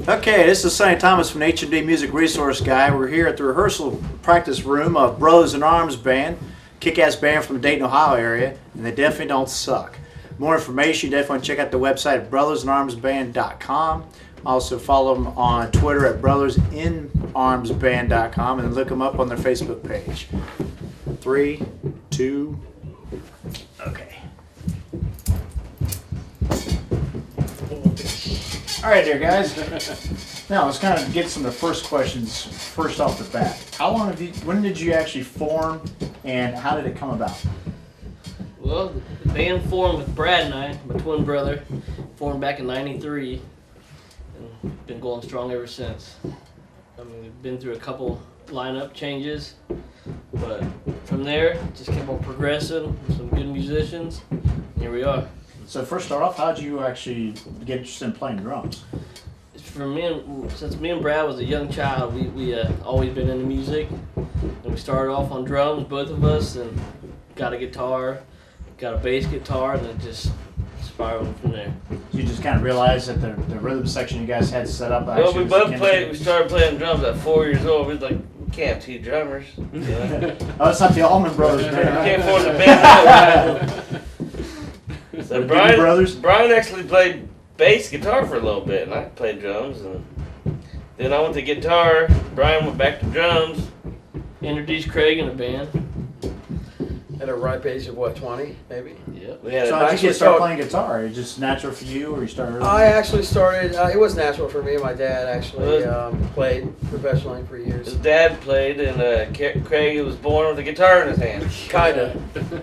Okay, this is Sonny Thomas from H&D Music Resource Guy. We're here at the rehearsal practice room of Brothers in Arms Band, kick-ass band from the Dayton, Ohio area, and they definitely don't suck. More information, you definitely want to check out the website at brothersinarmsband.com. Also follow them on Twitter at brothersinarmsband.com and look them up on their Facebook page. 3, 2, okay. All right there, guys. Now let's kind of get some of the first questions first off the bat. When did you actually form, and how did it come about? Well, the band formed with Brad and I, my twin brother, formed back in '93, and been going strong ever since. I mean, we've been through a couple lineup changes, but from there, just kept on progressing with some good musicians, and here we are. So first start off, how did you actually get interested in playing drums? Since me and Brad was a young child, we always been into music, and we started off on drums, both of us, and got a guitar, got a bass guitar, and then just spiraled from there. You just kind of realized that the rhythm section you guys had set up. Well, we started playing drums at 4 years old. We was like, we can't have two drummers. Yeah. Oh, it's not the Allman Brothers band. We can't afford the band. So Brian actually played bass guitar for a little bit, and I played drums. And then I went to guitar. Brian went back to drums. Introduced Craig in the band. At a ripe age of what, 20 maybe? Yep. So how did you start playing guitar? Is it just natural for you, or you started? I actually started. It was natural for me. My dad actually played professionally for years. His dad played, and Craig was born with a guitar in his hand. Kinda.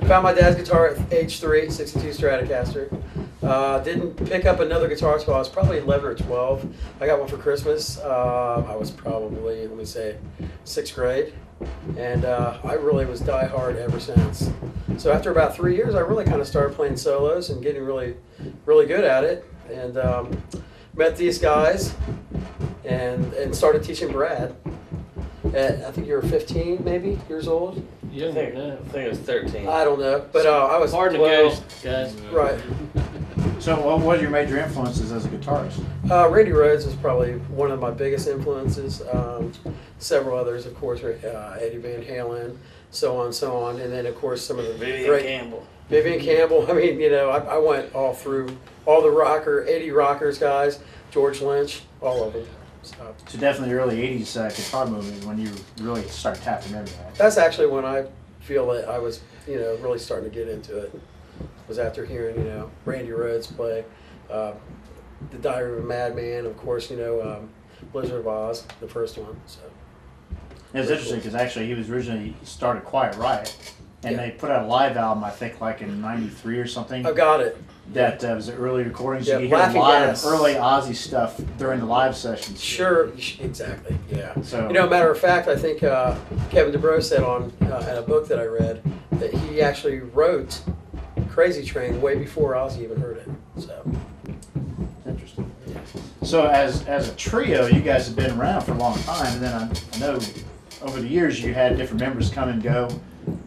Found my dad's guitar at age 3, 62 Stratocaster. Didn't pick up another guitar until I was probably 11 or 12. I got one for Christmas. I was probably, let me say, 6th grade. And I really was die-hard ever since. So after about 3 years, I really kind of started playing solos and getting really, really good at it. And met these guys and started teaching Brad. I think you were 15, maybe, years old. Yeah, I think it was 13. I don't know, but I was hard to 12. guys. Right. So what were your major influences as a guitarist? Randy Rhoads was probably one of my biggest influences. Several others, of course, Eddie Van Halen, so on, and then of course some of the Vivian Campbell. I mean, you know, I went all through all the 80 rockers guys, George Lynch, all of them. So definitely early '80s guitar movement when you really started tapping into that. That's actually when I feel that I was, you know, really starting to get into it. Was after hearing, you know, Randy Rhoads play, The Diary of a Madman, of course, you know, Blizzard of Oz, the first one. So it was interesting because actually he was originally started Quiet Riot, and they put out a live album, I think, like in '93 or something. I got it. That was the early recordings. Yeah, you hear a lot of Gas. early Ozzy stuff during the live sessions. Sure, exactly, yeah. So, you know, matter of fact, I think Kevin DeBro said on in a book that I read that he actually wrote Crazy Train way before Ozzy even heard it. So interesting. So as a trio, you guys have been around for a long time, and then I know over the years you had different members come and go,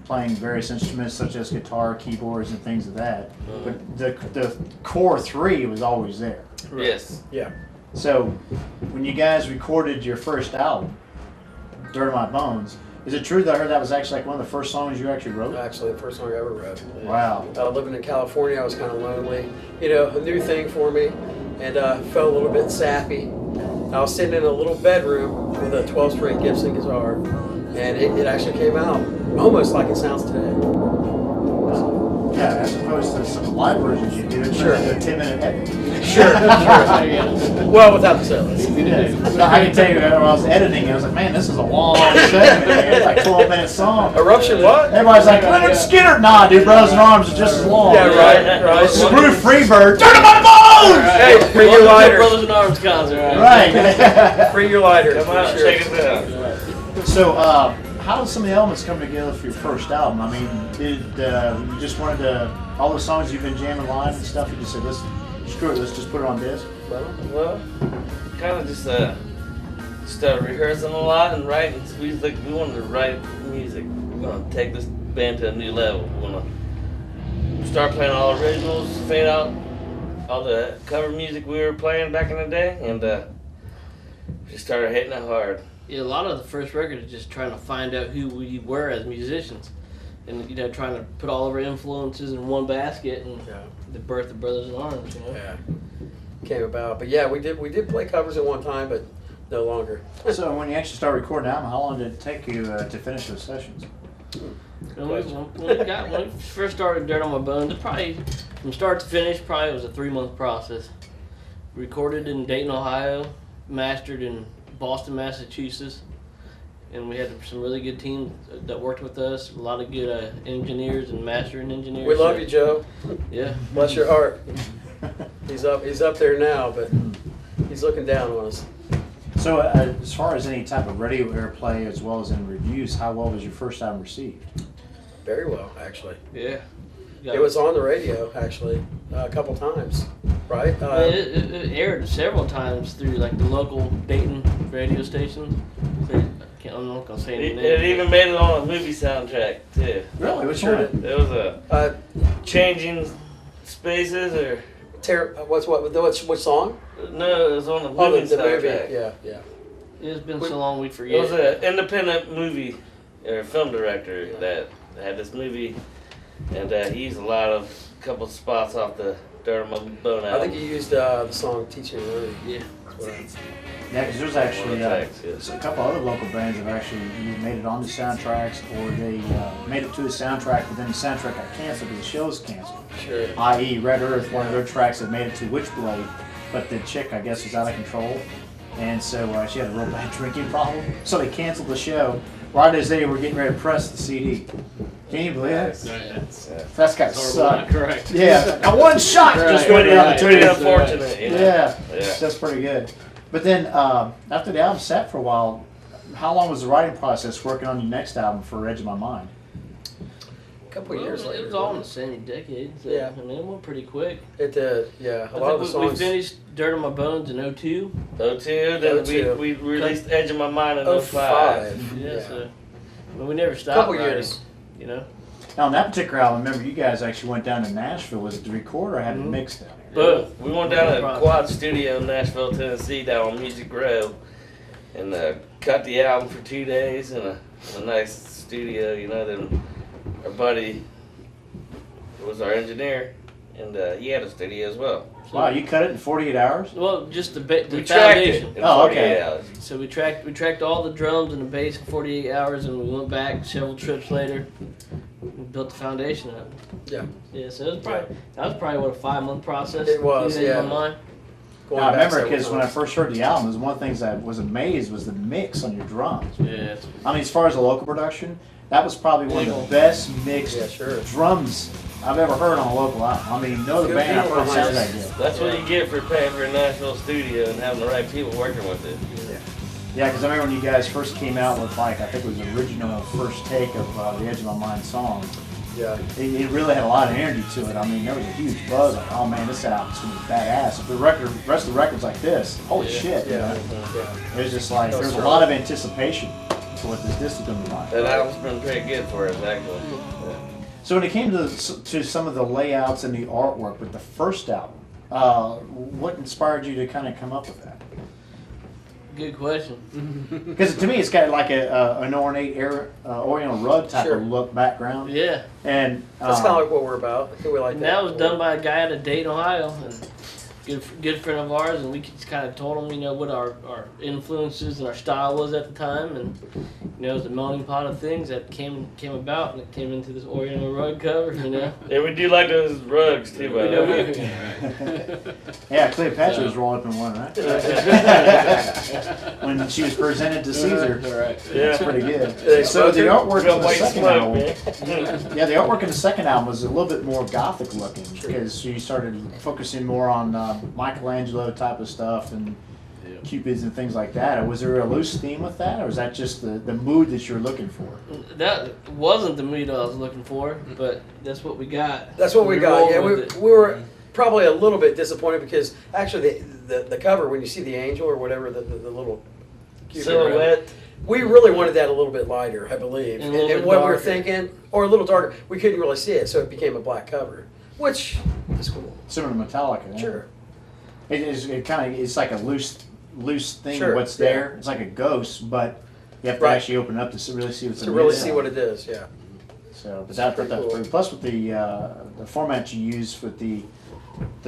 playing various instruments such as guitar, keyboards, and things of that. But the core three was always there. Yes. Yeah. So when you guys recorded your first album, Dirt on My Bones, is it true that I heard that was actually like one of the first songs you actually wrote? Actually, the first song I ever wrote. Wow. Living in California, I was kind of lonely. You know, a new thing for me, and felt a little bit sappy. I was sitting in a little bedroom with a 12-string Gibson guitar, and it actually came out almost like it sounds today. Yeah, as opposed to some live versions you do. It's Sure. like a 10-minute edit. Sure. Well, without the solos. So I can tell you, when I was editing, I was like, man, this is a long segment. It's like 12-minute song. Eruption what? Everybody's like, Leonard Skinner. Nah, dude, Brothers in Arms is just as long. Yeah, right. Screw Freebird. Turn to my bones! Hey, bring your lighter. Brothers in Arms concert. Right. Bring your lighter. Come on, Sure. check it out. So, how did some of the elements come together for your first album? I mean, did you just wanted to, all the songs you've been jamming live and stuff, you just said, screw it, let's just put it on disc? Well, kind of just rehearsing a lot and writing. We wanted to write music. We're gonna take this band to a new level. We're gonna start playing all originals, fade out all the cover music we were playing back in the day, and Just started hitting it hard. Yeah, a lot of the first record is just trying to find out who we were as musicians, and trying to put all of our influences in one basket, and the birth of Brothers in Arms. Yeah, came about. But yeah, we did play covers at one time, but no longer. So when you actually started recording the album, how long did it take you to finish those sessions? When we first started Dirt on My Bones, it probably from start to finish probably was a 3-month process. Recorded in Dayton, Ohio, mastered in Boston, Massachusetts, and we had some really good teams that worked with us. A lot of good engineers and mastering engineers. We love you, Joe. Yeah. Bless your heart. He's up there now, but he's looking down on us. So as far as any type of radio airplay as well as in reviews, how well was your first album received? Very well, actually. Yeah. It was on the radio, actually, a couple times, right? It aired several times through like the local Dayton radio stations. I'm not gonna say any names. It even made it on a movie soundtrack too. Really? Which Sure one? It was a Changing Spaces or which song? no, it was on the movie Oh, the soundtrack. movie. Yeah. It's been so long we It forget. was an independent movie or film director that had this movie, and he used a couple spots off the Dirt on My Bone album. I think he used the song "Teaching and Learning." Yeah. Yeah, because there's actually Tracks, yes. a couple other local bands have actually either made it on the soundtracks or they made it to the soundtrack, but then the soundtrack got canceled because the show was canceled. Sure. I.e. Red Earth, one of their tracks that made it to Witchblade, but the chick, I guess, was out of control. And so she had a real bad drinking problem. So they canceled the show right as they were getting ready to press the CD. Can you believe that? That's got to suck. Correct. Yeah, a one shot just went down the Pretty tube. unfortunate. You know? Yeah, Yeah. that's pretty good. But then after the album sat for a while, how long was the writing process working on your next album for Edge of My Mind? A couple of years later. It was all in the same decade. So, Yeah. I mean, it went pretty quick. It did. Yeah. A I lot of the think we songs. finished Dirt on My Bones in 02. 02, then 02. we released Edge of My Mind in 05. 05. Yeah, Yeah. so I mean, we never stopped Couple writing, years. you know. Now, on that particular album, remember you guys actually went down to Nashville. Was it to record or had it mixed down here? But We went down to Quad Studio in Nashville, Tennessee, down on Music Row, and cut the album for 2 days in a nice studio. You know, then our buddy was our engineer, and he had a studio as well. Wow, you cut it in 48 hours? well, just the We tracked it foundation. in Oh, 48 okay. hours. So we tracked all the drums and the bass in 48 hours, and we went back several trips later and built the foundation up. Yeah. Yeah, so that was probably what, a 5-month process. It was, Keep it in yeah. my mind. Going Now, I back remember several because when I times. first heard the album, it was one of the things that I was amazed was the mix on your drums. Yeah. I mean, as far as the local production, that was probably one of the Yeah. best mixed Yeah, sure. drums I've ever heard on a local album. I mean, no other Good band I've people heard sounds behind that us. good. That's what you get for paying for a Nashville studio and having the right people working with it. Yeah, because I remember when you guys first came out with, like, I think it was the original first take of the Edge of My Mind song. Yeah. It really had a lot of energy to it. I mean, there was a huge buzz. Like, oh man, this album's gonna be badass. If the rest of the record's like this, holy shit! You Yeah. know? Yeah. It was just like That was there's a strong. lot of anticipation for what this disc is gonna be like. That album's been pretty good for us, actually. So when it came to some of the layouts and the artwork with the first album, what inspired you to kind of come up with that? Good question. Because to me, it's got like an ornate Oriental rug type Sure. of look background, Yeah. and That's kind of like what we're about. I think we like And that. that was done by a guy out of Dayton, Ohio, and good friend of ours, and we just kind of told him, what our influences and our style was at the time, and it was a melting pot of things that came about, and it came into this Oriental rug cover, Yeah, we do like those rugs too, by the way. yeah, Cleopatra was rolled up in one, right? When she was presented to Caesar. Right. That's pretty good. They So the smoked artwork Got on the white second smoke, album, man. yeah, the artwork in the second album was a little bit more gothic looking because you started focusing more on Michelangelo type of stuff and cupids and things like that. Was there a loose theme with that, or was that just the mood that you're looking for? That wasn't the mood I was looking for, but that's what we got. That's what we got. rolled Yeah, with we were probably a little bit disappointed because actually the cover, when you see the angel or whatever, the little cupid around, Silhouette. we really wanted that a little bit lighter, I believe. And a little bit what we were darker. thinking, or a little darker, we couldn't really see it, so it became a black cover, which is cool. Similar to Metallica. Yeah. Sure. It's like a loose loose thing Sure, of what's yeah. there. It''s like a ghost, but you have to Right. actually open it up to really see what's To in really the see what it is, yeah. So, but that's pretty pretty cool. Plus with the format you use with the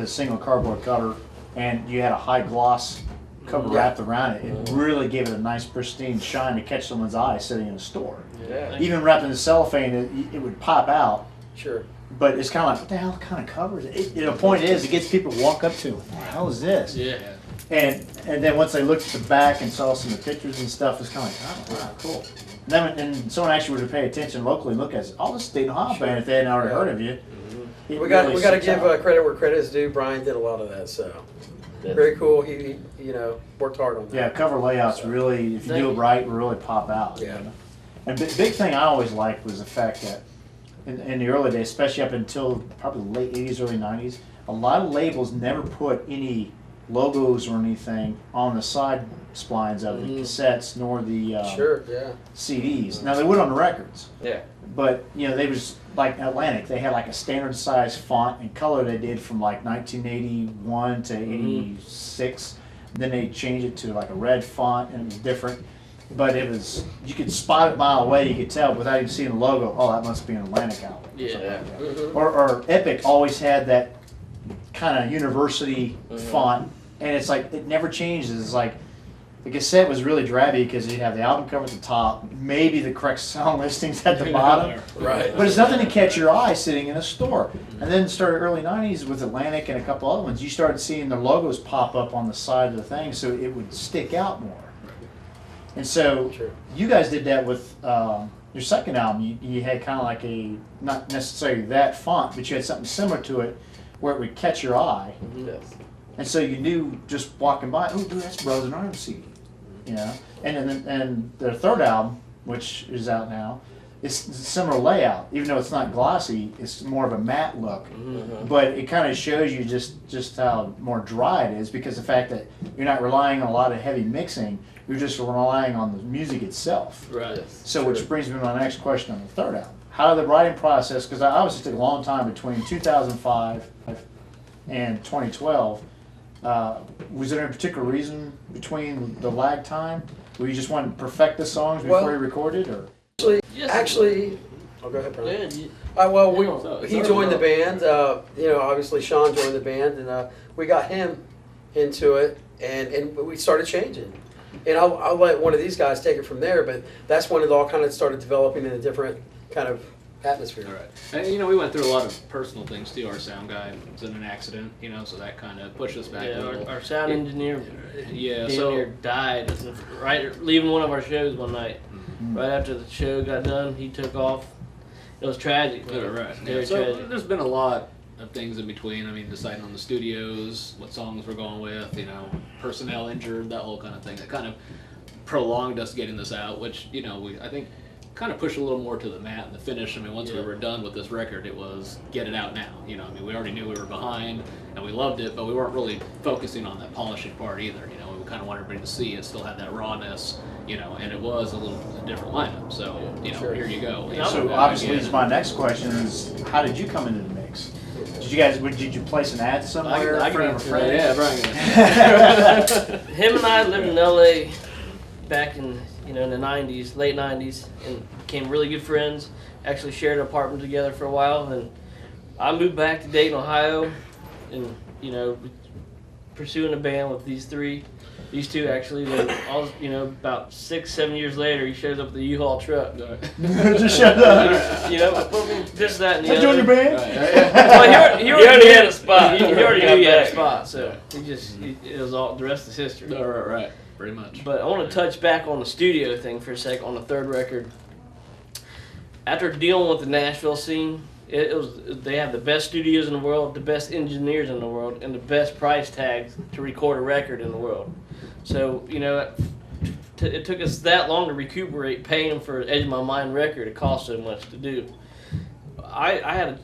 single cardboard cover, and you had a high gloss cover Yeah. wrapped around it, it really gave it a nice pristine shine to catch someone's eye sitting in a store. Yeah. Even wrapped in the cellophane, it would pop out. Sure. But it's kind of like, what the hell kind of cover is it? The point is, it gets people to walk up to, what the hell is this? Yeah. And then once they looked at the back and saw some of the pictures and stuff, it's kind of like, oh, wow, cool. And then and someone actually would pay attention locally and look at it, all this Dayton Ohio Sure. band, if they hadn't already Yeah. heard of you. it We got really we got to sticks give out. credit where credit is due. Brian did a lot of that, so That's- very cool. He worked hard on that. Yeah, cover layouts So, really, if you thank do it you. right, will really pop out. Yeah. You know? And big thing I always liked was the fact that in the early days, especially up until probably the late 80s, early 90s, a lot of labels never put any logos or anything on the side splines of the cassettes nor the Sure. Yeah. CDs. Now they would on the records, Yeah. but they was like Atlantic. They had like a standard size font and color they did from like 1981 to 86. Then they changed it to like a red font and it was different. But it was, you could spot it a mile away, you could tell without even seeing the logo, oh, that must be an Atlantic album. or Yeah. something like that. Mhm. Or Epic always had that kind of university font, and it's like, it never changes. It's like, the cassette was really drabby because you have the album cover at the top, maybe the correct song listings at the bottom. Right. But it's nothing to catch your eye sitting in a store. And then started early 90s with Atlantic and a couple other ones, you started seeing the logos pop up on the side of the thing so it would stick out more. And so Sure. you guys did that with your second album. You had kind of like not necessarily that font, but you had something similar to it where it would catch your eye. Yes. And so you knew just walking by, oh, dude, that's Brothers in Arms CD. And their third album, which is out now, it's a similar layout. Even though it's not glossy, it's more of a matte look. But it kind of shows you just how more dry it is because the fact that you're not relying on a lot of heavy mixing, you're just relying on the music itself. Right. Yes. So which brings me to my next question on the third album. How did the writing process, because I obviously took a long time between 2005 and 2012, was there a particular reason between the lag time? Were you just wanting to perfect the songs before Well- you recorded, or? Actually, oh, go ahead, Brian. Yeah, Well, he it's joined the our band. Obviously Sean joined the band, and we got him into it, and we started changing. And I'll let one of these guys take it from there, but that's when it all kind of started developing in a different kind of atmosphere. All right. And, we went through a lot of personal things too. Our sound guy was in an accident, so that kind of pushed us back a Yeah, little. our sound engineer Yeah, damn so near died right leaving one of our shows one night. Right after the show got done, he took off. It was tragic. yeah, right. Very Yeah, so tragic. there's been a lot of things in between. Deciding on the studios, what songs we're going with, personnel injured, that whole kind of thing. That kind of prolonged us getting this out, which I think kind of pushed a little more to the mat and the finish. Once we Yeah. were done with this record, it was get it out now. We already knew we were behind and we loved it, but we weren't really focusing on that polishing part either. We kind of wanted everybody to see it still had that rawness, and it was a different lineup. So, Sure. here you go. Yeah. So obviously, is my next question is, how did you come into the mix? Did you place an ad somewhere? I in front of a answer friend? that. Yeah, Brian. Him and I lived in LA back in in the '90s, late '90s, and became really good friends. Actually shared an apartment together for a while, and I moved back to Dayton, Ohio, and pursuing a band with these two actually. Then about 6-7 years later, he shows up with a U-Haul truck. Just shut up. This, that, and the I other. joined your band. Well, he already had a spot. He already knew he had a Back. spot, so it was all the rest is history. Right. Pretty much. But I want to touch back on the studio thing for a sec on the third record. After dealing with the Nashville scene, they have the best studios in the world, the best engineers in the world, and the best price tags to record a record in the world. So it took us that long to recuperate paying for Edge of My Mind record. It cost so much to do. I had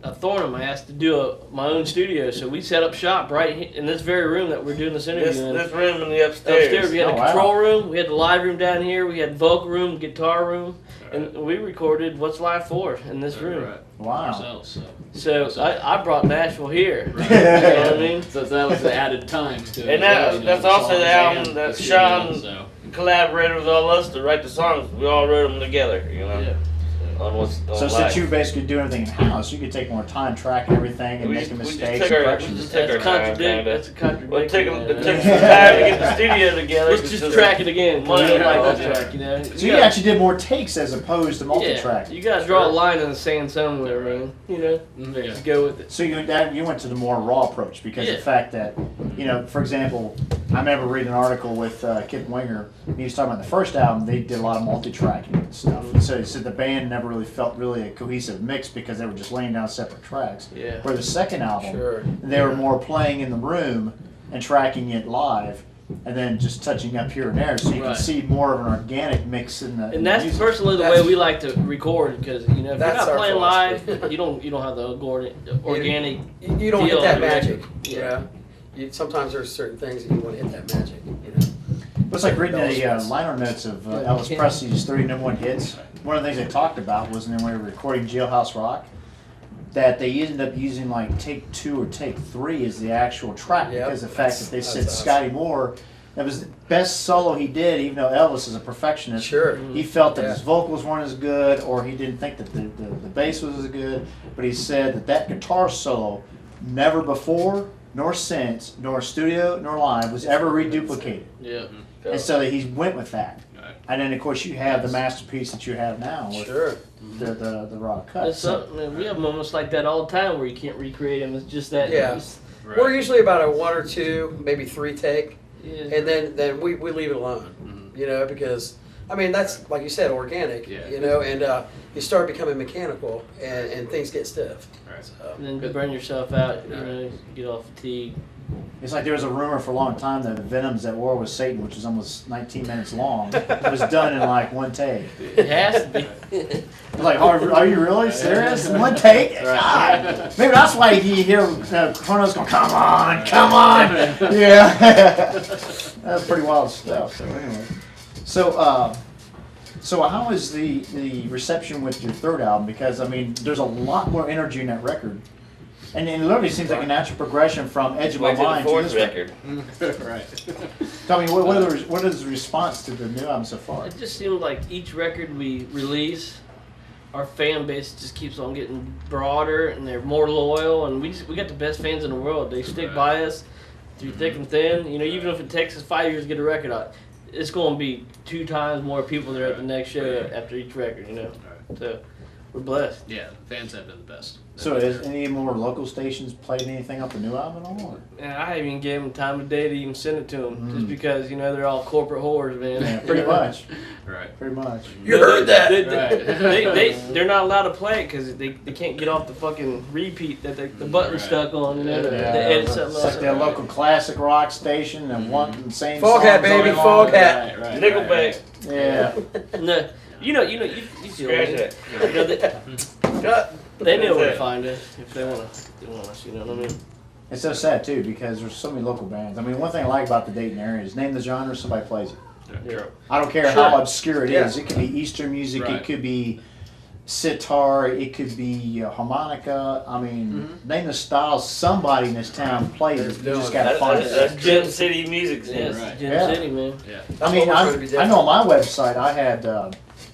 a thorn in my ass to do my own studio, so we set up shop right in this very room that we're doing this interview in. This room in the upstairs. Upstairs, we had Oh, a wow. control room, we had the live room down here, we had vocal room, guitar room, and we recorded What's Live For in this room. Right. Wow. Ourselves, So I brought Nashville here. Right. You know what I mean? So that was the added time to it. And as well, that's the also songs the album and that the Sean studio, so. collaborated with all us to write the songs. We all wrote them together, you know. Yeah. On what's on So live. since you basically do everything in house, you could take more time tracking everything and We making just mistakes took and our- corrections. we just took That's our a time, contradiction. kinda. That's a contradiction. Well, it took man. some time to get the studio together. Let's just track it again. Money You know, like involved, the yeah. track, you know. So you actually did more takes as opposed to multi-track. Yeah, you gotta draw a line in the sand somewhere, man. You know, Yeah. just go with it. So you went to the more raw approach because Yeah. the fact that, for example, I remember reading an article with Kip Winger. He was talking about the first album. They did a lot of multi-tracking and stuff. And so he said the band never really felt really a cohesive mix because they were just laying down separate tracks. Yeah. Where the second album, Sure. they were more playing in the room and tracking it live, and then just touching up here and there, so you Right. can see more of an organic mix in the. in And the that's music. personally the way we like to record because if you're That's not our playing philosophy. live, you don't have the organic. You don't hit Feel that on the magic. record. Yeah. Sometimes there's certain things that you want to hit that magic. You know. It's like reading the Embellishments. liner notes of Yeah, Elvis yeah. Presley's 30 #1 hits. One of the things they talked about was when they were recording Jailhouse Rock, that they ended up using like take 2 or take 3 as the actual track Yep. because of the fact that they said That's Scotty Moore, that was the best solo he did, even though Elvis is a perfectionist. Sure. He felt that Yeah. his vocals weren't as good, or he didn't think that the bass was as good, but he said that that guitar solo never before, nor since, nor studio, nor live, was ever reduplicated. Yeah. And so he went with that. Right. And then, of course, you have the masterpiece that you have now with Sure. the raw cut. It's So, something, man, we have moments like that all the time where you can't recreate them. It's just that. Yeah. it's- Right. We're usually about a 1 or 2, maybe 3 take, yeah. and then we leave it alone. You know, because I mean that's like you said, organic. Yeah. You know, and you start becoming mechanical, and things get stiff. Right. So, And then you burn yourself out. You know, get all fatigued. it's like there was a rumor for a long time that Venom's at War with Satan, which is almost 19 minutes long, was done in like one take. It has to be. It's like, are you really serious? One take? God. Maybe that's why you hear Chronos going, come on, come on. Yeah. That's pretty wild stuff. So anyway. So how is the reception with your third album? Because I mean, there's a lot more energy in that record, and it literally seems like a natural progression from Edge of My Went to the Mind to fourth this record. Right. Tell me, what is the response to the new album so far? It just seems like each record we release, our fan base just keeps on getting broader and they're more loyal, and we got the best fans in the world. They stick by us through thick and thin. You know, even if it takes us 5 years to get a record out, it's going to be 2 times more people there at the next show after each record. You know, so we're blessed. Yeah, the fans have been the best. So has any more local stations played anything off the new album at all? And I haven't even gave them time of day to even send it to them, just because they're all corporate whores, man. Yeah, pretty much. Right. Pretty much. you heard that? They're not allowed to play it because they can't get off the fucking repeat that the button's Right. stuck on. You know, Yeah, they edit something it's like else. their local classic rock station and wanting the same Foghat, songs baby, all along. Foghat. Right. Nickelback. Yeah. No, you feel Scratch me. that. You know, they know where to find us if they want us. You know what I mean? It's so sad too because there's so many local bands. I mean, one thing I like about the Dayton area is name the genre, somebody plays it. Yeah. I don't care Sure. how obscure it is. Yeah. It could be Eastern music. Right. It could be sitar. It could be harmonica. I mean, name the style. Somebody in this town plays it. You just gotta find That's it. Gym City music scene. Yes, Right. Gym Yeah. City, man. Yeah. I mean, what we're trying to be I know on my website I had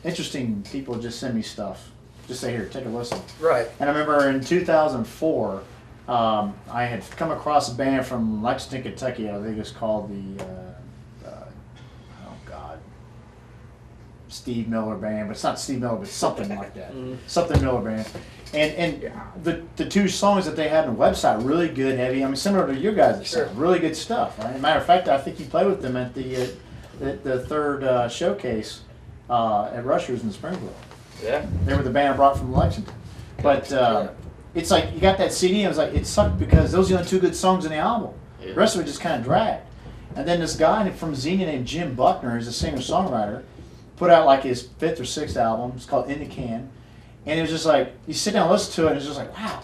interesting people just send me stuff. Just say, here, take a listen. Right. And I remember in 2004, I had come across a band from Lexington, Kentucky. I think it was called the, oh God, Steve Miller Band. But it's not Steve Miller, but something like that. Something Miller Band. And the 2 songs that they had on the website, really good, heavy. I mean, similar to your guys' Sure. sound. Really good stuff. Right? As a matter of fact, I think you played with them at the third showcase at Rushers in Springfield. Yeah. They were the band I brought from Lexington. But it's like you got that CD and it was like it sucked because those are the only 2 good songs in the album. Yeah. The rest of it just kind of dragged. And then this guy from Xenia named Jim Buckner, who's a singer-songwriter, put out like his 5th or 6th album. It's called In the Can. and it was just like you sit down and listen to it, and it's just like wow.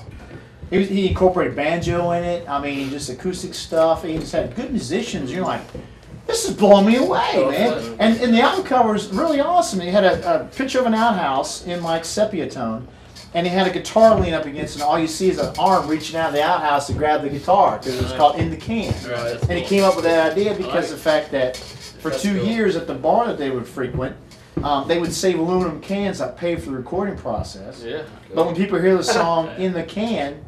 He incorporated banjo in it. I mean, just acoustic stuff. He just had good musicians. You're like, this is blowing me away, man. And the album cover is really awesome. He had a picture of an outhouse in like sepia tone, and he had a guitar lean up against it, and all you see is an arm reaching out of the outhouse to grab the guitar, because it was called In the Can. Right. And he came up with that idea because of the fact that for 2 years at the bar that they would frequent, they would save aluminum cans that paid for the recording process. Yeah. But when people hear the song In the Can,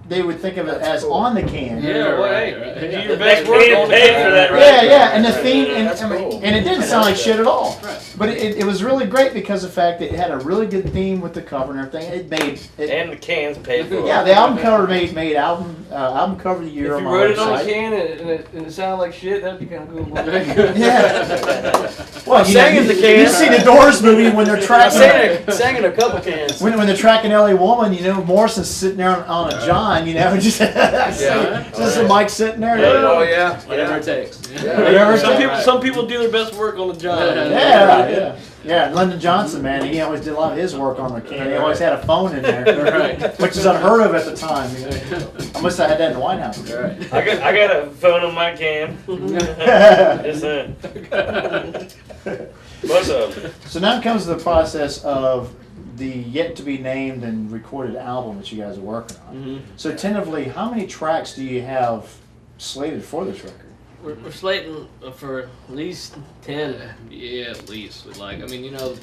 they would think of it as on the can. Yeah, well, hey, right. you do Yeah. your best work Being on the paid can. for that, right? Yeah, yeah, and the theme, and, That's cool. and it didn't sound like shit at all. Right. But it was really great because of the fact that it had a really good theme with the cover and everything. It made it, And the cans paid for it. yeah, the album cover made album cover of the year If on you my wrote it on a website. can and it sounded like shit, that'd be kind of cool. Yeah. Well, you sang know, in the you can. see the Doors movie when they're I tracking. sang in a couple cans. When they're tracking Ellie Woman, you know, Morrison's sitting there on a John, you know, just just a mic sitting there. Oh yeah, Whatever yeah. it takes. Whatever it Some takes. people do their best work on the job. Yeah. Yeah, Lyndon Johnson, man, he always did a lot of his work on the can. He always had a phone in there, Right. which is unheard of at the time. You know? I must have had that in the White House. Right. I got a phone on my can. So Just saying. Most of them. now comes the process of the yet to be named and recorded album that you guys are working on. Mhm. So tentatively, how many tracks do you have slated for this record? We're slating for at least 10. Yeah, at least. We'd like, I mean, you know,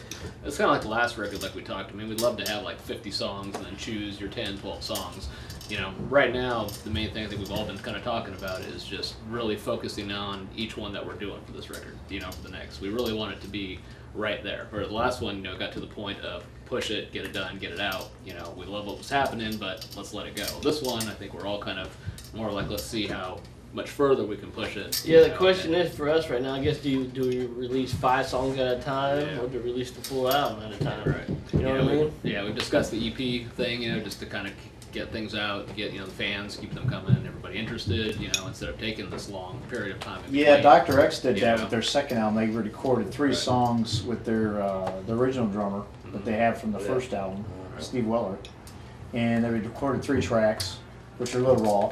it's kind of like the last record, like we talked. I mean, we'd love to have like 50 songs and then choose your 10, 12 songs. You know, right now, the main thing I think we've all been kind of talking about is just really focusing on each one that we're doing for this record, you know, for the next. We really want it to be right there. For the last one, you know, got to the point of push it, get it done, get it out. You know, we love what was happening, but let's let it go. This one, I think we're all kind of more like, let's see how much further we can push it. Yeah, you the know, question and- is for us right now, I guess, do we release 5 songs at a time, Yeah. or do we release the full album at a time? Right. You know what I mean? Yeah, we've discussed the EP thing, you know, just to kind of get things out, get, you know, the fans, keep them coming, everybody interested, you know, instead of taking this long period of time. in Yeah, between. Dr. X did that Yeah. with their second album. They recorded 3 Right. songs with their the original drummer that they had from the first album, Steve Weller, and they recorded 3 tracks, which are a little raw.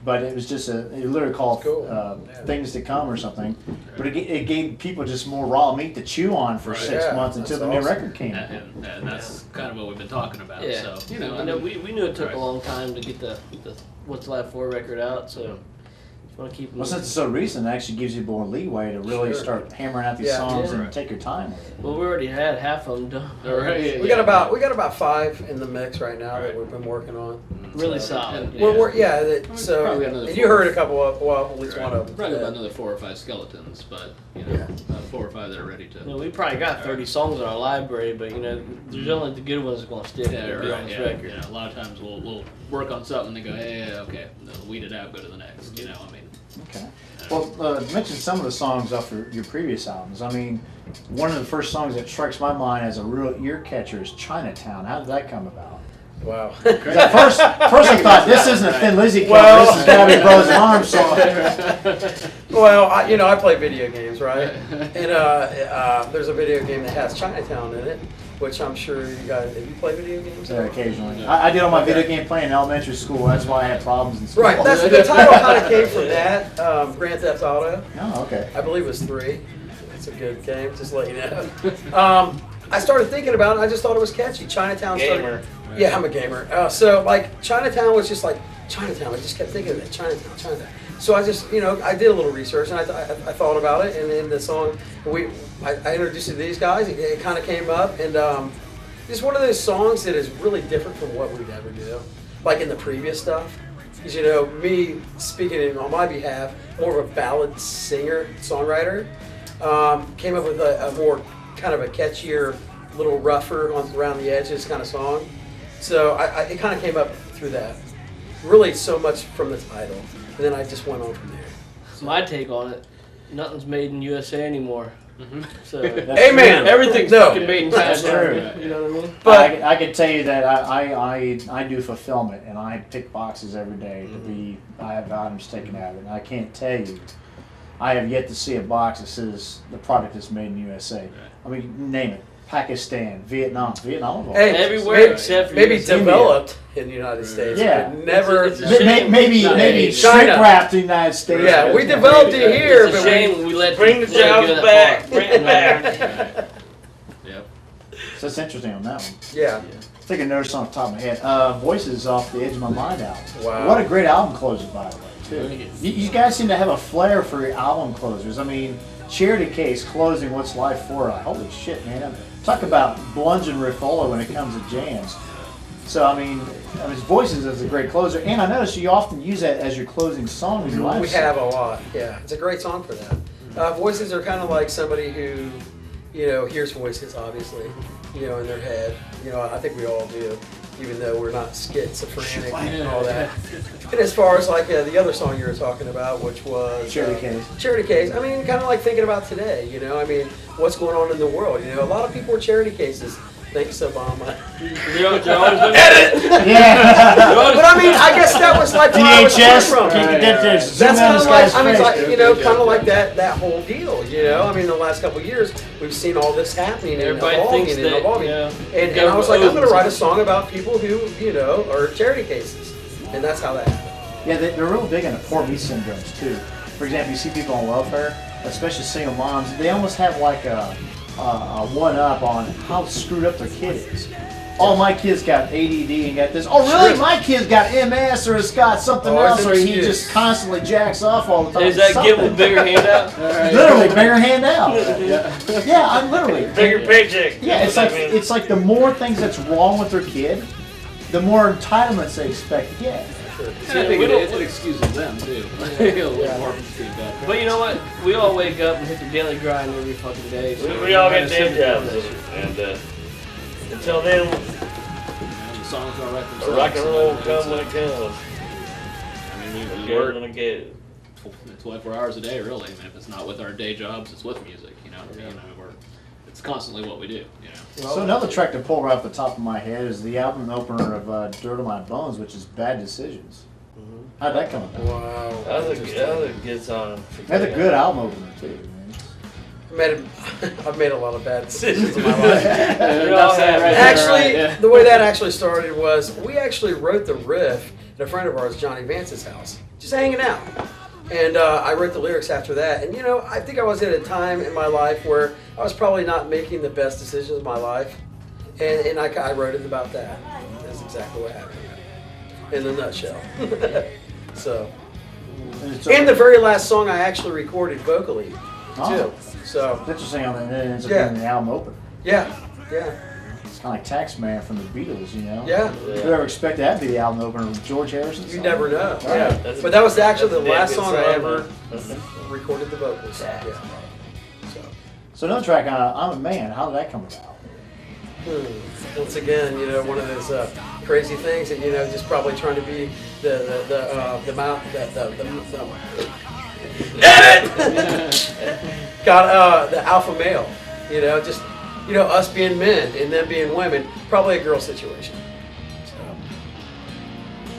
But it was just it literally called That's cool. Things to Come or something. But it gave people just more raw meat to chew on for Right. 6 Yeah, months until the that's new awesome. record came. And that's kind of what we've been talking about. Yeah. So, you know, I mean, we knew it took right. a long time to get the What's Left For record out, so just want to keep Well, since it's so recent, it actually gives you more leeway to really Sure. start hammering out these Yeah. songs Yeah. and take your time with it. Well, we already had half of them done. All right. We got about 5 in the mix right now that we've been working on. Really So- solid. And- We're so Probably another and you 4. heard a couple of at least Right. one of them. Probably Yeah. about another 4 or 5 skeletons, but, you know, Yeah. 4 or 5 that are ready to. You know, we probably got 30 songs in our library, but you know, there's only the good ones that's going to stick Yeah, and be on right, this yeah. record. You know, a lot of times we'll work on something and go, hey, okay, weed it out, go to the next. You know, I mean. Okay. Well, mention some of the songs off your previous albums. I mean, one of the first songs that strikes my mind as a real ear catcher is Chinatown. How did that come about? Wow. 'Cause at first I thought this isn't a Thin Lizzy cover. Well- This is Gabby Bros and Arms song. Well, I play video games, right? And there's a video game that has Chinatown in it, which I'm sure you guys. Have you played video games? Yeah, occasionally. I did all my video game playing in elementary school. That's why I had problems in school. Right. That's the title. Kind of came from that. Grand Theft Auto. Oh, okay. I believe it was 3. It's a good game. Just to let you know. I started thinking about it. I just thought it was catchy. Chinatown. Gamer. Yeah, I'm a gamer. So like Chinatown was just like Chinatown. I just kept thinking of that Chinatown. So I just, I did a little research and I thought about it, and in the song, I introduced it to these guys. It kind of came up, and it's one of those songs that is really different from what we'd ever do, like in the previous stuff. Because me speaking on my behalf, more of a ballad singer songwriter, came up with a more kind of a catchier, little rougher around the edges kind of song. So it kind of came up through that. Really, so much from the title, and then I just went on from there. My take on it, nothing's made in USA anymore. So Amen. everything's No. fucking made in That's China. true. You know what I mean? But I can tell you that I do fulfillment, and I pick boxes every day to be. I have items taken out of it, and I can't tell you. I have yet to see a box that says the product is made in USA. I mean, name it. Pakistan, Vietnam, of all Hey, places. everywhere except for maybe USA. developed in the United States. Yeah. but never. It's a shame. Maybe China. shrink wrapped the United States. Yeah, we developed it here, It's a but shame we let Bring the let it go jobs that back. far. Bring it back. Yep. So that's interesting on that one. yeah. I think I noticed on the top of my head. Voices Off the Edge of My Mind album. Wow. What a great album closer, by the way, too. You guys seem to have a flair for your album closers. I mean, Charity Case closing What's Life For? Holy shit, man. Talk about Blungin Rifola when it comes to jams. So, I mean, Voices is a great closer. And I noticed you often use that as your closing song in your live We set. have a lot. Yeah, it's a great song for that. Voices are kind of like somebody who, hears voices, obviously, in their head. I think we all do, even though we're not schizophrenic and all that. And as far as like the other song you were talking about, which was Charity Case. Charity Case. I mean, kind of like thinking about today. I mean, what's going on in the world? A lot of people are charity cases. Thanks, Obama. You're always looking Yeah. But I mean, I guess that was like where I was coming DHS. from. That's That's kind of like, I mean, face. like, kind of like that whole deal, I mean, the last couple of years, we've seen all this happening and Everybody evolving thinks and that, evolving. yeah, And I was like, I'm going to owns write a it. song about people who, are charity cases. And that's how that happened. Yeah, they're real big into poor me syndromes too. For example, you see people on welfare, especially single moms, they almost have like a one-up on how screwed up their kid is. Oh, my kid's got ADD and got this. Oh, really? Sure. My kid's got MS or it's got something Oh, it's else, an or he excuse. just constantly jacks off all the time. Is that give them a Something. bigger handout? Literally, bigger hand out. Yeah, I'm literally. Bigger paycheck. Yeah, it's like the more things that's wrong with their kid, the more entitlements they expect to get. Sure. And I think it excuses them too. A little more feedback. But you know what? We all wake up and hit the daily grind every fucking day. So We all get gotta day sit jobs, with that shit. and until then, The songs gonna write a themselves. rock and roll It's, comes when it comes. I mean, we Get work when it gets. 24 hours a day, really. I mean, if it's not with our day jobs, it's with music. It's constantly what we do. So another track to pull right off the top of my head is the album opener of Dirt on My Bones, which is Bad Decisions. How'd that come about? Wow. That was a good song. That's a good album opener too, man. I've made a lot of bad decisions in my life. Enough said right there, Actually, right, yeah. the way that actually started was we actually wrote the riff at a friend of ours, Johnny Vance's house, just hanging out. And I wrote the lyrics after that. And I think I was at a time in my life where I was probably not making the best decisions of my life. And I wrote it about that. That's exactly what happened in a nutshell. So, and the very last song I actually recorded vocally, too. Oh. So, It's interesting how that ends up Yeah. being the album opener. yeah. It's kind of like Taxman from the Beatles, Yeah. Who ever expected that to be the album opener with George Harrison? You never know. Right. Yeah. That's a- But that was actually the that's a damn last good song I song, ever man. recorded the vocals. Yeah. So, So another track, I'm a Man. How did that come about? once again, one of those crazy things that just probably trying to be the mouth got the alpha male. Just us being men and them being women. Probably a girl situation. So,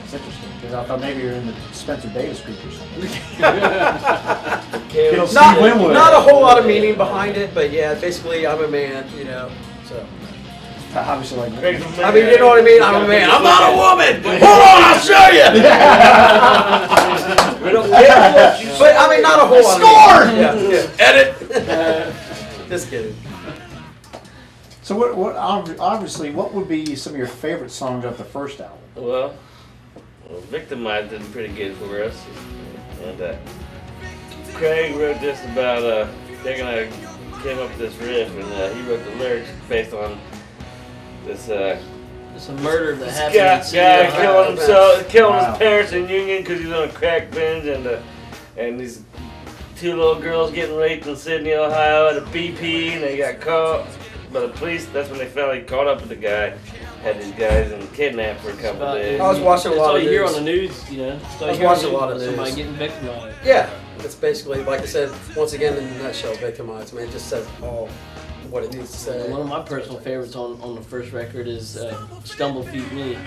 It's interesting because I thought maybe you're in the Spencer Davis group or something. Can't Steve not Winwood. not a whole lot of meaning behind it, but yeah, basically I'm a man. So. Obviously, like I mean, you know what I mean? I'm a man. I'm not a woman. Hold on, I'll show you. But I mean, not a whole lot. Score! Yeah. Edit. Just kidding. So what? Obviously, what would be some of your favorite songs off the first album? Well, Victimized did pretty good for us. And Craig wrote this about, Nick and I came up with this riff, and he wrote the lyrics based on this It's a murder that happened. guy in Syria. killing himself, killing Wow. his parents in Union because he's on a crack binge, and these two little girls getting raped in Sydney, Ohio at a BP, and they got caught by the police. That's when they finally caught up with the guy. Had these guys and kidnapped for a couple About- days. I was watching a That's lot all of you hear news. on the news, That's all I you was hear on watching the a lot of news. Somebody news. getting victimized. Yeah, it's basically, like I said, once again in a nutshell, Victimized. Man, it just says all what it needs to say. One of my personal favorites on the first record is Stumble Feed Me.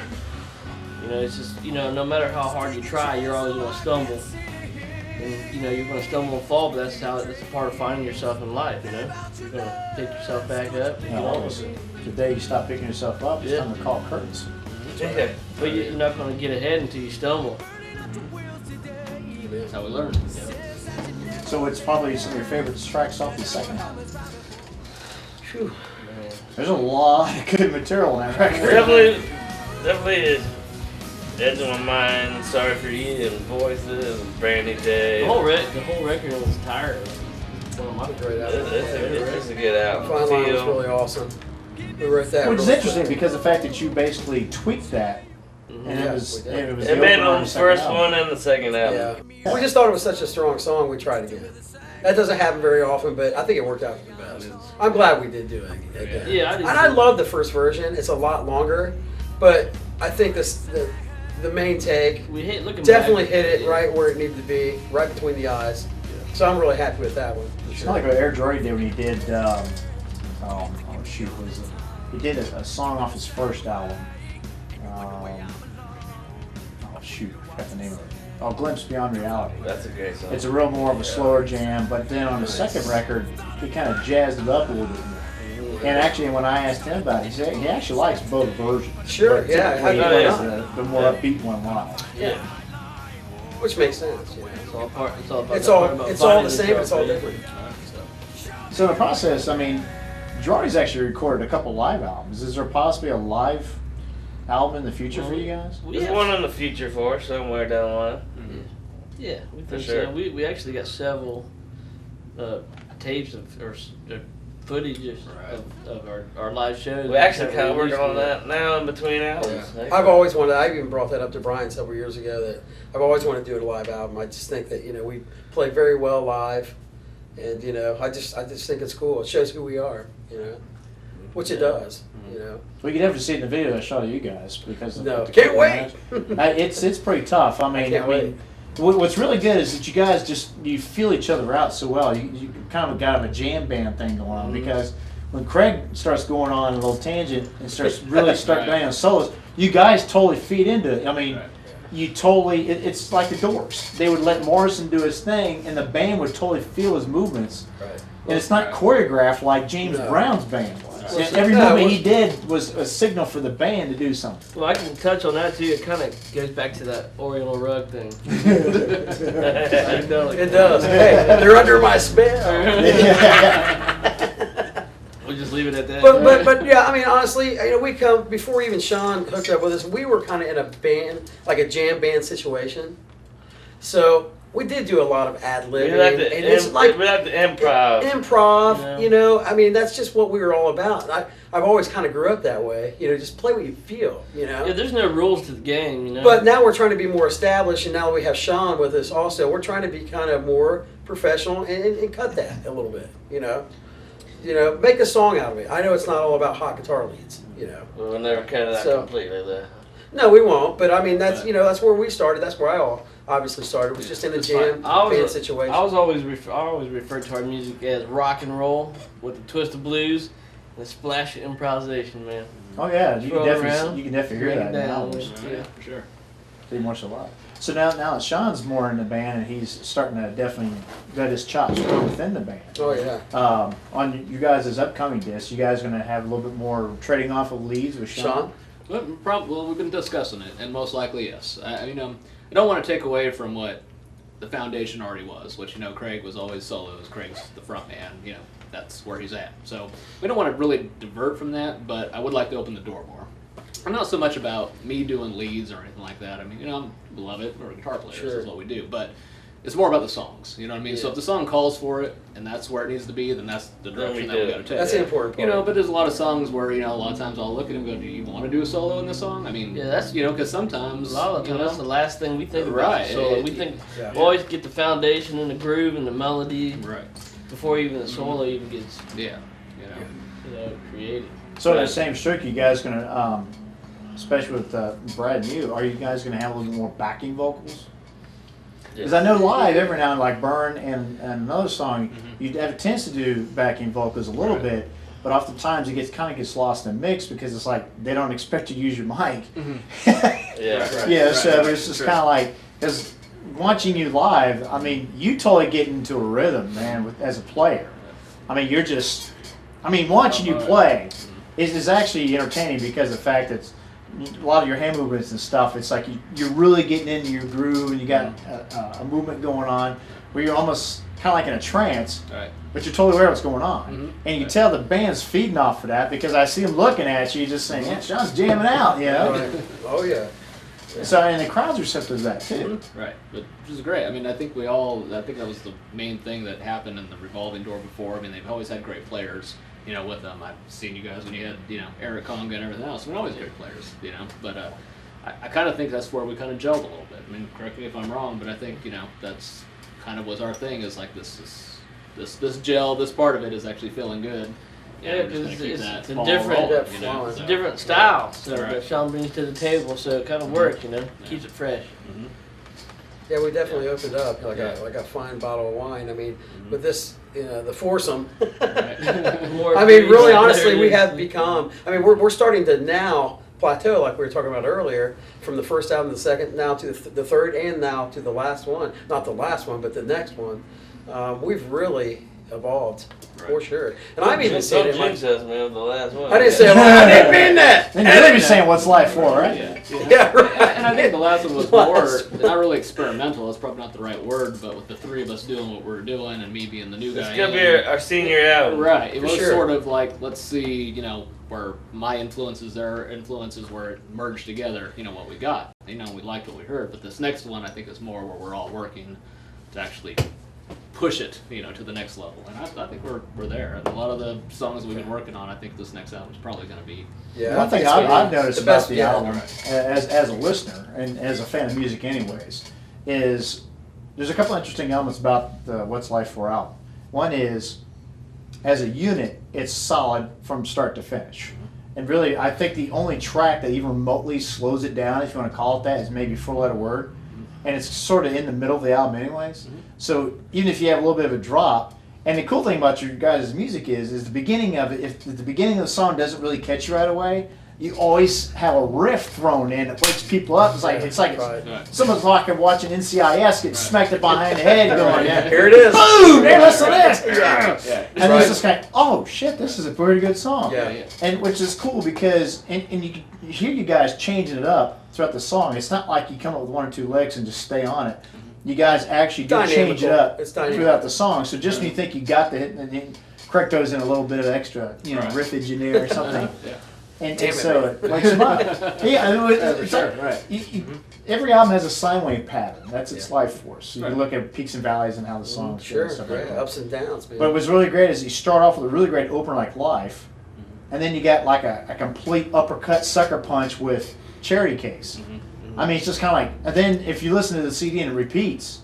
It's just, no matter how hard you try, you're always going to stumble. And you're gonna stumble and fall, but that's a part of finding yourself in life. You're gonna pick yourself back up. And The day you stop picking yourself up, it's time to call curtains. Yeah. But you're not gonna get ahead until you stumble. That's how we learn. So it's probably some of your favorite tracks off the second album. Whew. There's a lot of good material in that record. Definitely is Edge of My Mind, Sorry for You, and Voices, and Brand New Day. The whole record was tired. One of my Great album. It's a good album. Finalized was really awesome. We wrote that. Which is really interesting quick. because the fact that you basically tweaked that, and Yeah, it was we did. the It made opener on on the second first album. one and the second album. Yeah. We just thought it was such a strong song, we tried again. That doesn't happen very often, but I think it worked out for the best. I'm glad we did do it again. Yeah, I did And I too. love the first version. It's a lot longer, but I think the main take Looking definitely back, hit it right where it needed to be, right between the eyes. So I'm really happy with that one. for It's sure. not like what Air Jordy did when he did, he did a song off his first album. I forgot the name of it. Oh, Glimpse Beyond Reality. That's a great song. It's a real more of a slower jam, but then on the second record, he kind of jazzed it up a little bit more. And actually, when I asked him about it, he said he actually likes both versions. Sure, But yeah, typically he how plays could you the more upbeat one live. Yeah. Which makes sense. It's all about It's that all part about it's all finding the same. yourself, It's all man. different. So in the process, I mean, Jordy's actually recorded a couple live albums. Is there possibly a live album in the future for you guys? There's one in the future for us somewhere down the line. Yeah, we think sure. so. We actually got several tapes or footage of our live shows. We actually kind of Released working on them. that now in between albums. I've always wanted. I even brought that up to Brian several years ago. That I've always wanted to do a live album. I just think that we play very well live, and I just think it's cool. It shows who we are. Which it does. We could definitely see it in the video I showed you guys because of No, the can't wait. It's pretty tough. I mean, can't wait. What's really good is that you guys you feel each other out so well. You kind of got a jam band thing going on because when Craig starts going on a little tangent and starts really playing on solos, you guys totally feed into it. I mean, you totally. It's like the Doors. They would let Morrison do his thing, and the band would totally feel his movements. Right. And it's not choreographed like James No. Brown's band was. Well, And every no, movement well- he did was a signal for the band to do something. Well, I can touch on that too. It kind of goes back to that Oriental rug thing. It does. Hey, they're under my spell. We'll just leave it at that. But yeah, I mean, honestly, we come before even Sean hooked up with us. We were kind of in a band, like a jam band situation. So we did do a lot of ad We libbing, like and it's like we like the improv. improv. Yeah. I mean, that's just what we were all about. I've always kind of grew up that way. Just play what you feel. Yeah, there's no rules to the game, But now we're trying to be more established, and now that we have Sean with us also, we're trying to be kind of more professional and cut that a little bit. Make a song out of it. I know it's not all about hot guitar leads. We'll never cut it out So- completely though. No, we won't. But I mean, that's that's where we started. That's where I obviously started. It was just in a It's jam fine. band situation. I always refer to our music as rock and roll with a twist of blues and a splash of improvisation, man. Oh yeah, you Throw can it definitely around, hear bring that it in the down, albums. yeah. For sure. Pretty much a lot. So now that Sean's more in the band and he's starting to definitely get his chops from within the band. Oh yeah. On you guys' upcoming disc, you guys gonna have a little bit more trading off of leads with Sean. Well, we've been discussing it, and most likely yes. I don't want to take away from what the foundation already was, which Craig was always solos. Craig's the front man. That's where he's at. So we don't want to really divert from that, but I would like to open the door more. I'm not so much about me doing leads or anything like that. I mean, love it. We're guitar players. Sure. Is what we do, but it's more about the songs. You know what I mean? So Yeah. if the song calls for it and that's where it needs to be, then that's the direction that we got to take. That's the important part. But there's a lot of songs where a lot of times I'll look at him and go, "Do you want to do a solo in this song?" I mean, Yeah, that's because sometimes a lot of the time that's the last thing we think about. Right. So we think Yeah. we always get the foundation and the groove and the melody right, before even the solo even gets yeah, created. So in that same streak, you guys gonna, especially with Brad and you, are you guys gonna have a little more backing vocals? Because I know live every now and like Burn and another song, you have a tendency to do backing vocals a little bit, but oftentimes it kind of gets lost in the mix because it's like they don't expect you to use your mic. Yeah. Yeah, so it's just kind of like, because watching you live, I mean, you totally get into a rhythm, man, as a player. I mean, you're just, watching you play is actually entertaining because of the fact that a lot of your hand movements and stuff, it's like you're really getting into your groove and you got a movement going on where you're almost kind of like in a trance, Right. but you're totally aware of what's going on. Mhm. And you can tell the band's feeding off of that because I see them looking at you just saying, yeah, Sean's jamming out, you know? Right. Oh yeah. So, and the crowd's receptive to that too. Right, but which is great. I mean, I think that was the main thing that happened in the revolving door before. I mean, they've always had great players, you know, with them. I've seen you guys when you had, you know, Eric Conga and everything else. I mean, always great players, you know. But I kind of think that's where we kind of gelled a little bit. I mean, correct me if I'm wrong, but I think, you know, that's kind of was our thing. Is like this gel, this part of it is actually feeling good. Yeah, we're because just gonna keep it's that a ball different- rolling, That you know, flowing. It's a so. different style, so Right. that Sean brings to the table, so it kind of works, you know, keeps it fresh. Mhm. Yeah, we definitely opened up like a fine bottle of wine. I mean, with this, you know, the foursome. More I mean, really, better honestly, it we is. have become. I mean, we're starting to now plateau, like we were talking about earlier, from the first album to the second, now to the third, and now to the last one. Not the last one, but the next one. We've really evolved for sure. And I've even seen Don't it. in my- jinx us, man, the last one. I didn't say I didn't mean that. And you're be saying what's life for, right? Yeah. Yeah, right. And I think the last one was more, not really experimental, that's probably not the right word, but with the three of us doing what we're doing and me being the new guy. It's gonna be our senior album. Right, it For was sure. sort of like, let's see, you know, where my influences, their influences, where it merged together, you know, what we got. You know, we liked what we heard, but this next one I think is more where we're all working to actually push it, you know, to the next level. And I think we're there. And a lot of the songs we've been working on, I think this next album is probably going to be. Yeah, One thing it's gonna I've be noticed the about best the yet. album, as a listener and as a fan of music anyways, is there's a couple interesting elements about the What's Life For album. One is, as a unit, it's solid from start to finish. And really, I think the only track that even remotely slows it down, if you want to call it that, is maybe Four Letter Word. And it's sort of in the middle of the album anyways. So even if you have a little bit of a drop, and the cool thing about your guys' music is the beginning of it, if the beginning of the song doesn't really catch you right away, you always have a riff thrown in that wakes people up. It's like Right. someone's like watching NCIS get smacked up behind the head going, Here it is. boom, hey, listen to this. Yeah. And then Right. it's just kind of, oh shit, this is a pretty good song. Yeah. And which is cool because and you hear you guys changing it up throughout the song. It's not like you come up with one or two licks and just stay on it. You guys actually do change it up It's dynamical. throughout the song. So just when you think you got the hit, and then correct those in a little bit of extra, you know, Right. riffage in there or something. Yeah. And Damn it, so man. it wakes them up. Yeah, I mean, it's Sure, like, right. every album has a sine wave pattern. That's its Yeah. life force. So you Right. look at peaks and valleys and how the songs go Sure, and stuff like yeah, that. ups and downs, man. But what's really great is you start off with a really great opener like Life, and then you got like a complete uppercut sucker punch with Charity Case. I mean, it's just kind of like, and then if you listen to the CD and it repeats,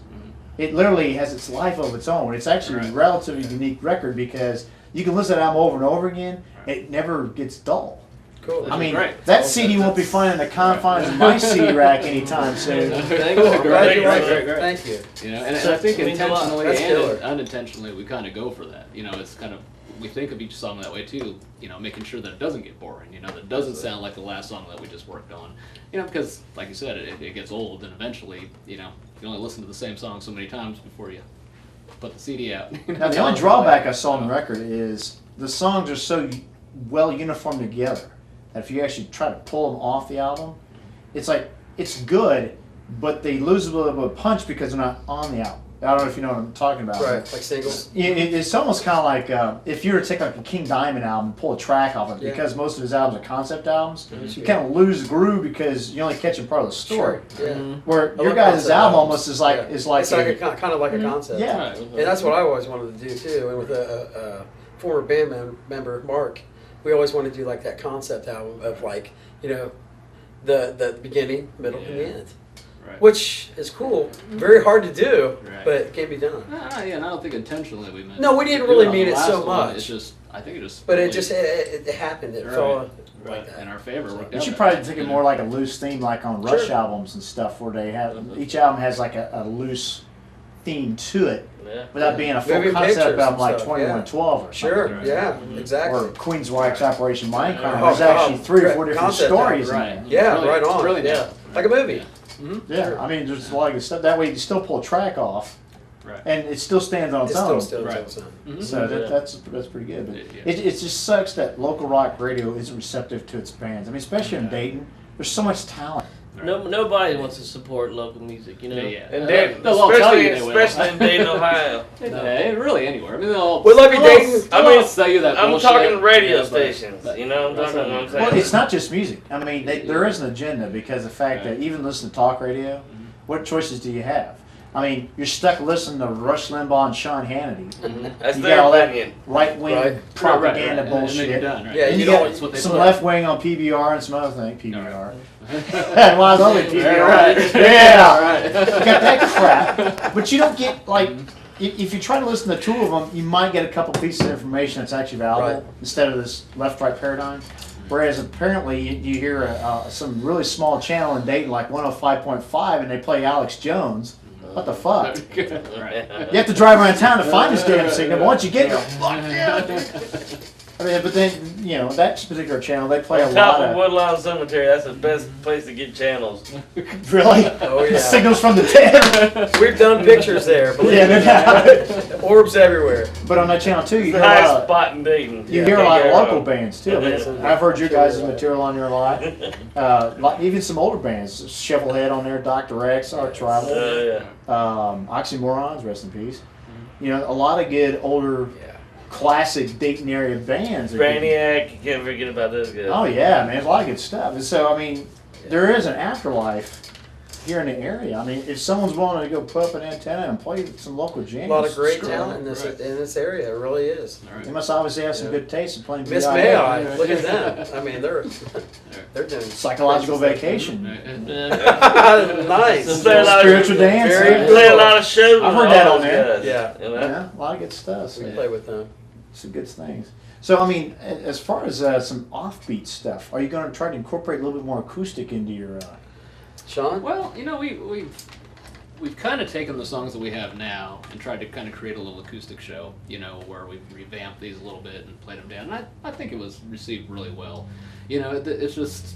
it literally has its life of its own. It's actually a Right. relatively unique record because you can listen to that album over and over again. It never gets dull. Cool. I mean, great. that CD won't be finding the confines of my CD rack anytime soon. Thank you. I'm glad you like Great, it. great. Thank you. You know, and So I think it means a lot. intentionally That's killer. and unintentionally we kind of go for that. You know, it's kind of, we think of each song that way too, you know, making sure that it doesn't get boring, you know, that it doesn't sound like the last song that we just worked on. You know, because, like you said, it gets old and eventually, you know, you only listen to the same song so many times before you put the CD out. Now, the only drawback I saw on the record is the songs are so well uniformed together that if you actually try to pull them off the album, it's like, it's good, but they lose a little bit of punch because they're not on the album. I don't know if you know what I'm talking about. Right, like singles. It's almost kind of like if you were to take like a King Diamond album and pull a track off it, Yeah. because most of his albums are concept albums, Mhm. you kind of lose the groove because you're only catching part of the story. Sure. Yeah. Where I your love guys' concept album albums. almost is like Yeah. is like it's like a, kind of like a concept. yeah. Right. And that's what I always wanted to do too. And with a former band member, Mark, we always wanted to do like that concept album of like, you know, the beginning, middle, and the Yeah. end. Right. Which is cool. Very hard to do, Right. but it can be done. Yeah, and I don't think intentionally we meant. No, we didn't to do really on the mean it last so one. much. It's just, I think it just. But really- it just it happened. It Right. fell Right. like that. In our favor. worked You out should that probably way, take you it know? more like a loose theme, like on Rush Sure. albums and stuff, where they have each album has like a loose theme to it, Yeah. without being a full Moving concept pictures album and like stuff, 2112 or Sure. something. Yeah. Exactly. Or Queen's Wax Operation Mindcrime. Oh, There's actually God. 3 or 4 different Concept stories in Right. there. Yeah. Brilliant. Right on. Brilliant. Yeah. Like a movie. Yeah, Sure. I mean, there's a lot of good stuff. That way, you can still pull a track off, Right. and it still stands on It its still own. stands on Right. its own. Mhm. So that's pretty good. But Yeah. it just sucks that local rock radio isn't receptive to its bands. I mean, especially in Dayton, there's so much talent. No, nobody wants to support local music, you know. Yeah. And Dayton, They'll all tell you especially, they will. especially in Dayton, Ohio. Yeah, really anywhere. I mean, they'll. We love you, they'll all- Dayton. they'll all sell you that I'm bullshit. talking radio Yeah, but- stations. but- You know what I'm talking about? Well, it's not just music. I mean, there is an agenda because the fact that even listening to talk radio, what choices do you have? I mean, you're stuck listening to Rush Limbaugh and Sean Hannity. That's You their got all that opinion. right-wing Right. propaganda And then bullshit. you're done, right? Yeah, And you you don't- got what they some put. left wing on PBR and some other thing. PBR. Right. Well, I love it, PBR. Right. Yeah. Right. You got that crap, but you don't get like if you try to listen to two of them, you might get a couple pieces of information that's actually valuable Right. instead of this left-right paradigm. Whereas apparently you hear some really small channel in Dayton like 105.5 and they play Alex Jones. What the fuck? Right. You have to drive around town to find this damn signal. But once you get it, fuck yeah. I mean, but then that particular channel they play a On top lot of of Woodlawn Cemetery, that's the best place to get channels. really Oh, yeah. signals from the town. We've done pictures there, believe Yeah, me. no doubt. Orbs everywhere. But on that channel too, It's you the hear a highest lot of, spot in Dayton. you hear a lot of local bands too. I mean, Yeah. I've heard your guys' material on there a lot. Even some older bands, Shovelhead on there, Dr. X, Art Tribal, Yeah. Oxymorons, rest in peace. A lot of good older classic Dayton area bands. Brainiac, you can't forget about those guys. Oh yeah, man, there's a lot of good stuff. And so I mean, there is an afterlife here in the area. I mean, if someone's willing to go put up an antenna and play some local jams, A lot of great screw talent in it. this area. It really is. All right. They must obviously have some Yeah. good taste in playing Miss VIA. May I? Look at them. I mean, they're doing Psychological vacation. nice. Play a lot of- Spiritual dance. Very Play a lot of shows. I've with heard that all on those there. guys, Yeah. you know? Yeah, a lot of good stuff. We So, play with them. some good things. So, I mean, as far as some offbeat stuff, are you going to try to incorporate a little bit more acoustic into your? Sean? Well, we've kind of taken the songs that we have now and tried to kind of create a little acoustic show, where we've revamped these a little bit and played them down. And I think it was received really well. It's just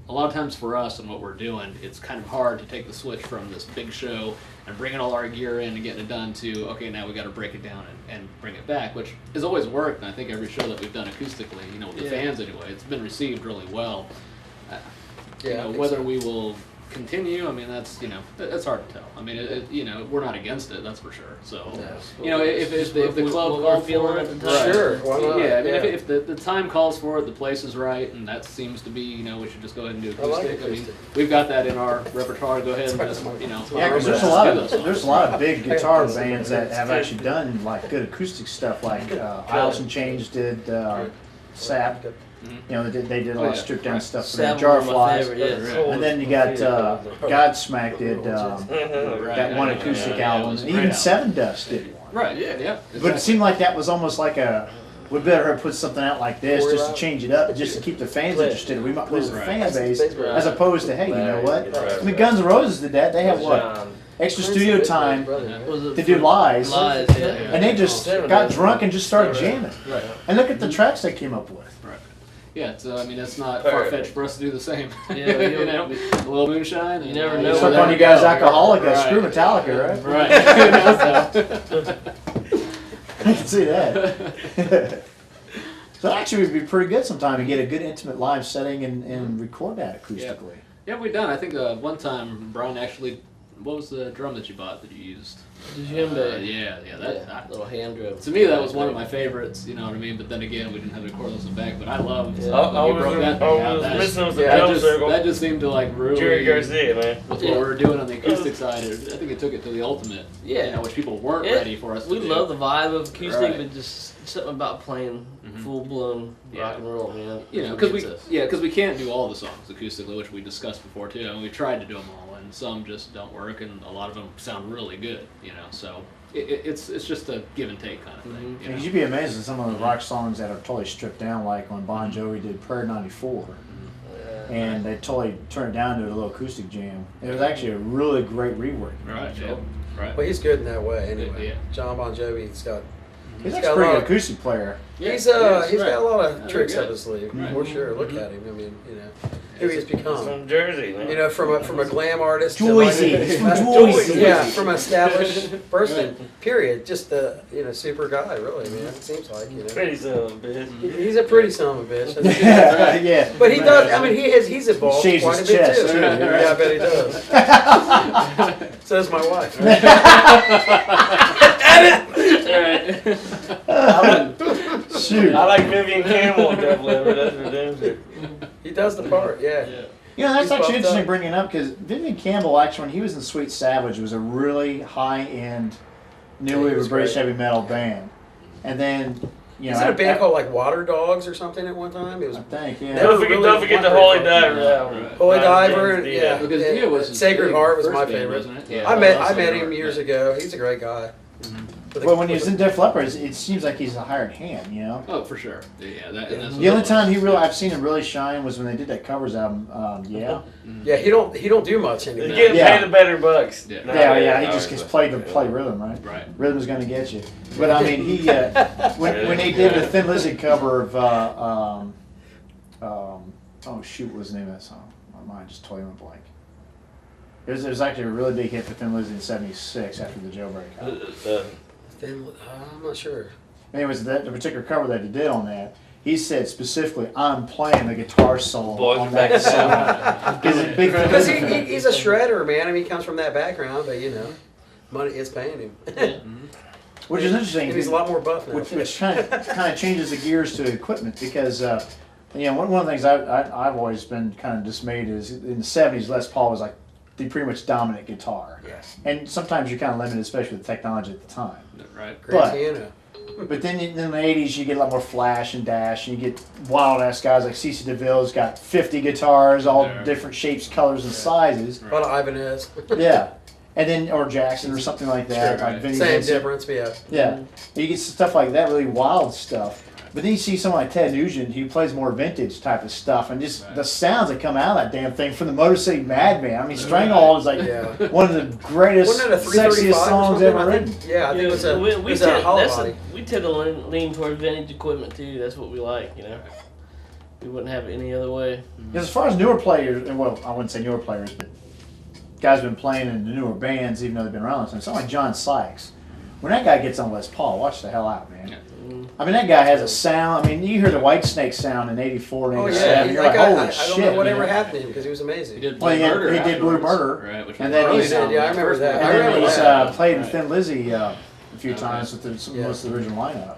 a lot of times for us and what we're doing, it's kind of hard to take the switch from this big show and bringing all our gear in and getting it done to, okay, now we got to break it down and bring it back, which has always worked. And I think every show that we've done acoustically, with the fans anyway, it's been received really well. Yeah, I think Whether so. we will continue, I mean, that's hard to tell. I mean, we're not against it, that's for sure. So, if the club what we're called feeling for at it, the time. Sure, why not? yeah, I mean, Yeah. if the time calls for it, the place is right, and that seems to be, we should just go ahead and do I like acoustic. acoustic. We've got that in our repertoire to go ahead and just, Yeah, because there's a lot of big guitar bands that have actually done like good acoustic stuff. Like Isles and Chains did Sap. They did a lot of stripped down stuff for them. Savile, Jar one of my Flies. favorite, yeah. And then you got Godsmack did that one acoustic album. And even Seven Dust did one. Right, yeah. But it seemed like that was almost like we better put something out like this just to change it up, just to keep the fans interested. We might lose the fan base as opposed to, hey, you know what? I mean, Guns N' Roses did that. They have what? Extra studio time Was it to do for- Lies. Lies, yeah. And they just got drunk and just started jamming. Right. And look at the tracks they came up with. Right. Yeah, it's not far-fetched for us to do the same. Yeah, a little moonshine. You never and, know It's where like that when you guys alcoholic, Right. screw Metallica, right? Right. I can see that. So actually, it would be pretty good sometime to get a good intimate live setting and record that acoustically. Yeah, we've done. I think one time Brian actually, what was the drum that you bought that you used? The djembe. Yeah. Little hand drum. To me, that was one of my favorites. You know what I mean? But then again, we didn't have the cordless in back. But I loved. Yeah. I when you broke that thing out. was missing was the That drum just, circle. that just seemed to like really. Jerry Garcia, man. With what we were doing on the acoustic side, I think it took it to the ultimate. Yeah. Which people weren't It- ready for us. We to do. love the vibe of acoustic, Right. but just something about playing full blown Yeah. rock and roll, man. Because Gets us. we can't do all the songs acoustically, which we discussed before too. I mean, we tried to do them all, and some just don't work, and a lot of them sound really good. So it's just a give and take kind of thing. You know? Because you'd be amazed at some of the rock songs that are totally stripped down, like when Bon Jovi did Prayer 94. And they totally turned it down to a little acoustic jam. It was actually a really great rework. Right. Yeah. Right. Well, he's good in that way anyway. Yeah. John Bon Jovi's got He's actually a pretty good acoustic player. He's got a lot of tricks up his sleeve, for sure. Look at him. I mean, who he's become. From Jersey, man. From a glam artist. Joyzy. He's from Joyzy. Yeah, from an established person. Period. Just a super guy, really, man. It seems like Pretty son of a bitch. He's a pretty son of a bitch. Yeah. But he does. I mean, he's evolved Shaves quite a his bit chest, too. too. Yeah, I bet he does. So does my wife. Shoot. I like Vivian Campbell, definitely. That's her dancer. He does the part. Yeah. That's He's actually buffed interesting up. bringing up because Vivian Campbell, actually, when he was in Sweet Savage, was a really high-end new wave was of British great. heavy metal band. And then, He's in a band called like Water Dogs or something at one time. It was I think, yeah. Never Don't forget the Holy Diver. Holy Brian Diver. Jones, Yeah. Because Dio was his Sacred big Heart was first my band, favorite. wasn't it? Yeah. I met Sacred him Heart, years yeah. ago. He's a great guy. Well, when he was in Def Leppard, it seems like he's a hired hand, Oh, for sure. Yeah, that's The only time I've seen him really shine was when they did that covers album, Yeah. Yeah, he don't do much He's anymore. getting Yeah. paid the better bucks. Yeah. Yeah, he just gets played to play rhythm, right? Right. Rhythm's gonna get you. But I mean, he when they did the Thin Lizzy cover of oh shoot, what was the name of that song? My mind just totally went blank. It was actually a really big hit for Thin Lizzy in '76 after the Jailbreak album. I'm not sure. Anyways, the particular cover that he did on that, he said specifically, "I'm playing the guitar solo Boys on are that back song." Because he's a big Thin Because Lizzy fan. he's a shredder, man. I mean, he comes from that background, but money is paying him. Which is interesting. And he's a lot more buff now. Which kind of changes the gears to equipment because one of the things I've always been kind of dismayed is in the '70s Les Paul was like the pretty much dominant guitar, and sometimes you're kind of limited, especially with technology at the time. Right. But- piano. But then in the '80s you get a lot more flash and dash, and you get wild ass guys like CeCe DeVille's got 50 guitars, all different shapes, colors, and sizes. A lot of Ibanez. Yeah. And then, or Jackson or something like that, Sure, like right. Vinnie Same Vincent. difference, but yeah. Yeah, you get stuff like that, really wild stuff. But then you see someone like Ted Nugent, who plays more vintage type of stuff, and just the sounds that come out of that damn thing from the Motor City Madman. I mean, Stranglehold is like one of the greatest, Wasn't it a 335 sexiest songs or ever something? written. I think it was a, we it was a tend, hollow that's body. we tend to lean toward vintage equipment too. That's what we like, We wouldn't have it any other way. Because as far as newer players, and well, I wouldn't say newer players, but guys have been playing in the newer bands, even though they've been around since. Something like John Sykes. When that guy gets on Les Paul, watch the hell out, man. Yeah. I mean, that guy has a sound. I mean, you hear the Whitesnake sound in '84 and Oh '87. yeah, You're that like, guy, holy I shit. don't know whatever man. happened to him because he was amazing. He did Well, Blue Murder. he did Blue afterwards, Murder. Right, which And was then probably he's- the yeah, I remember that. And I then remember he's that. played in Right. Thin Lizzy a few Okay. times with most of the original lineup.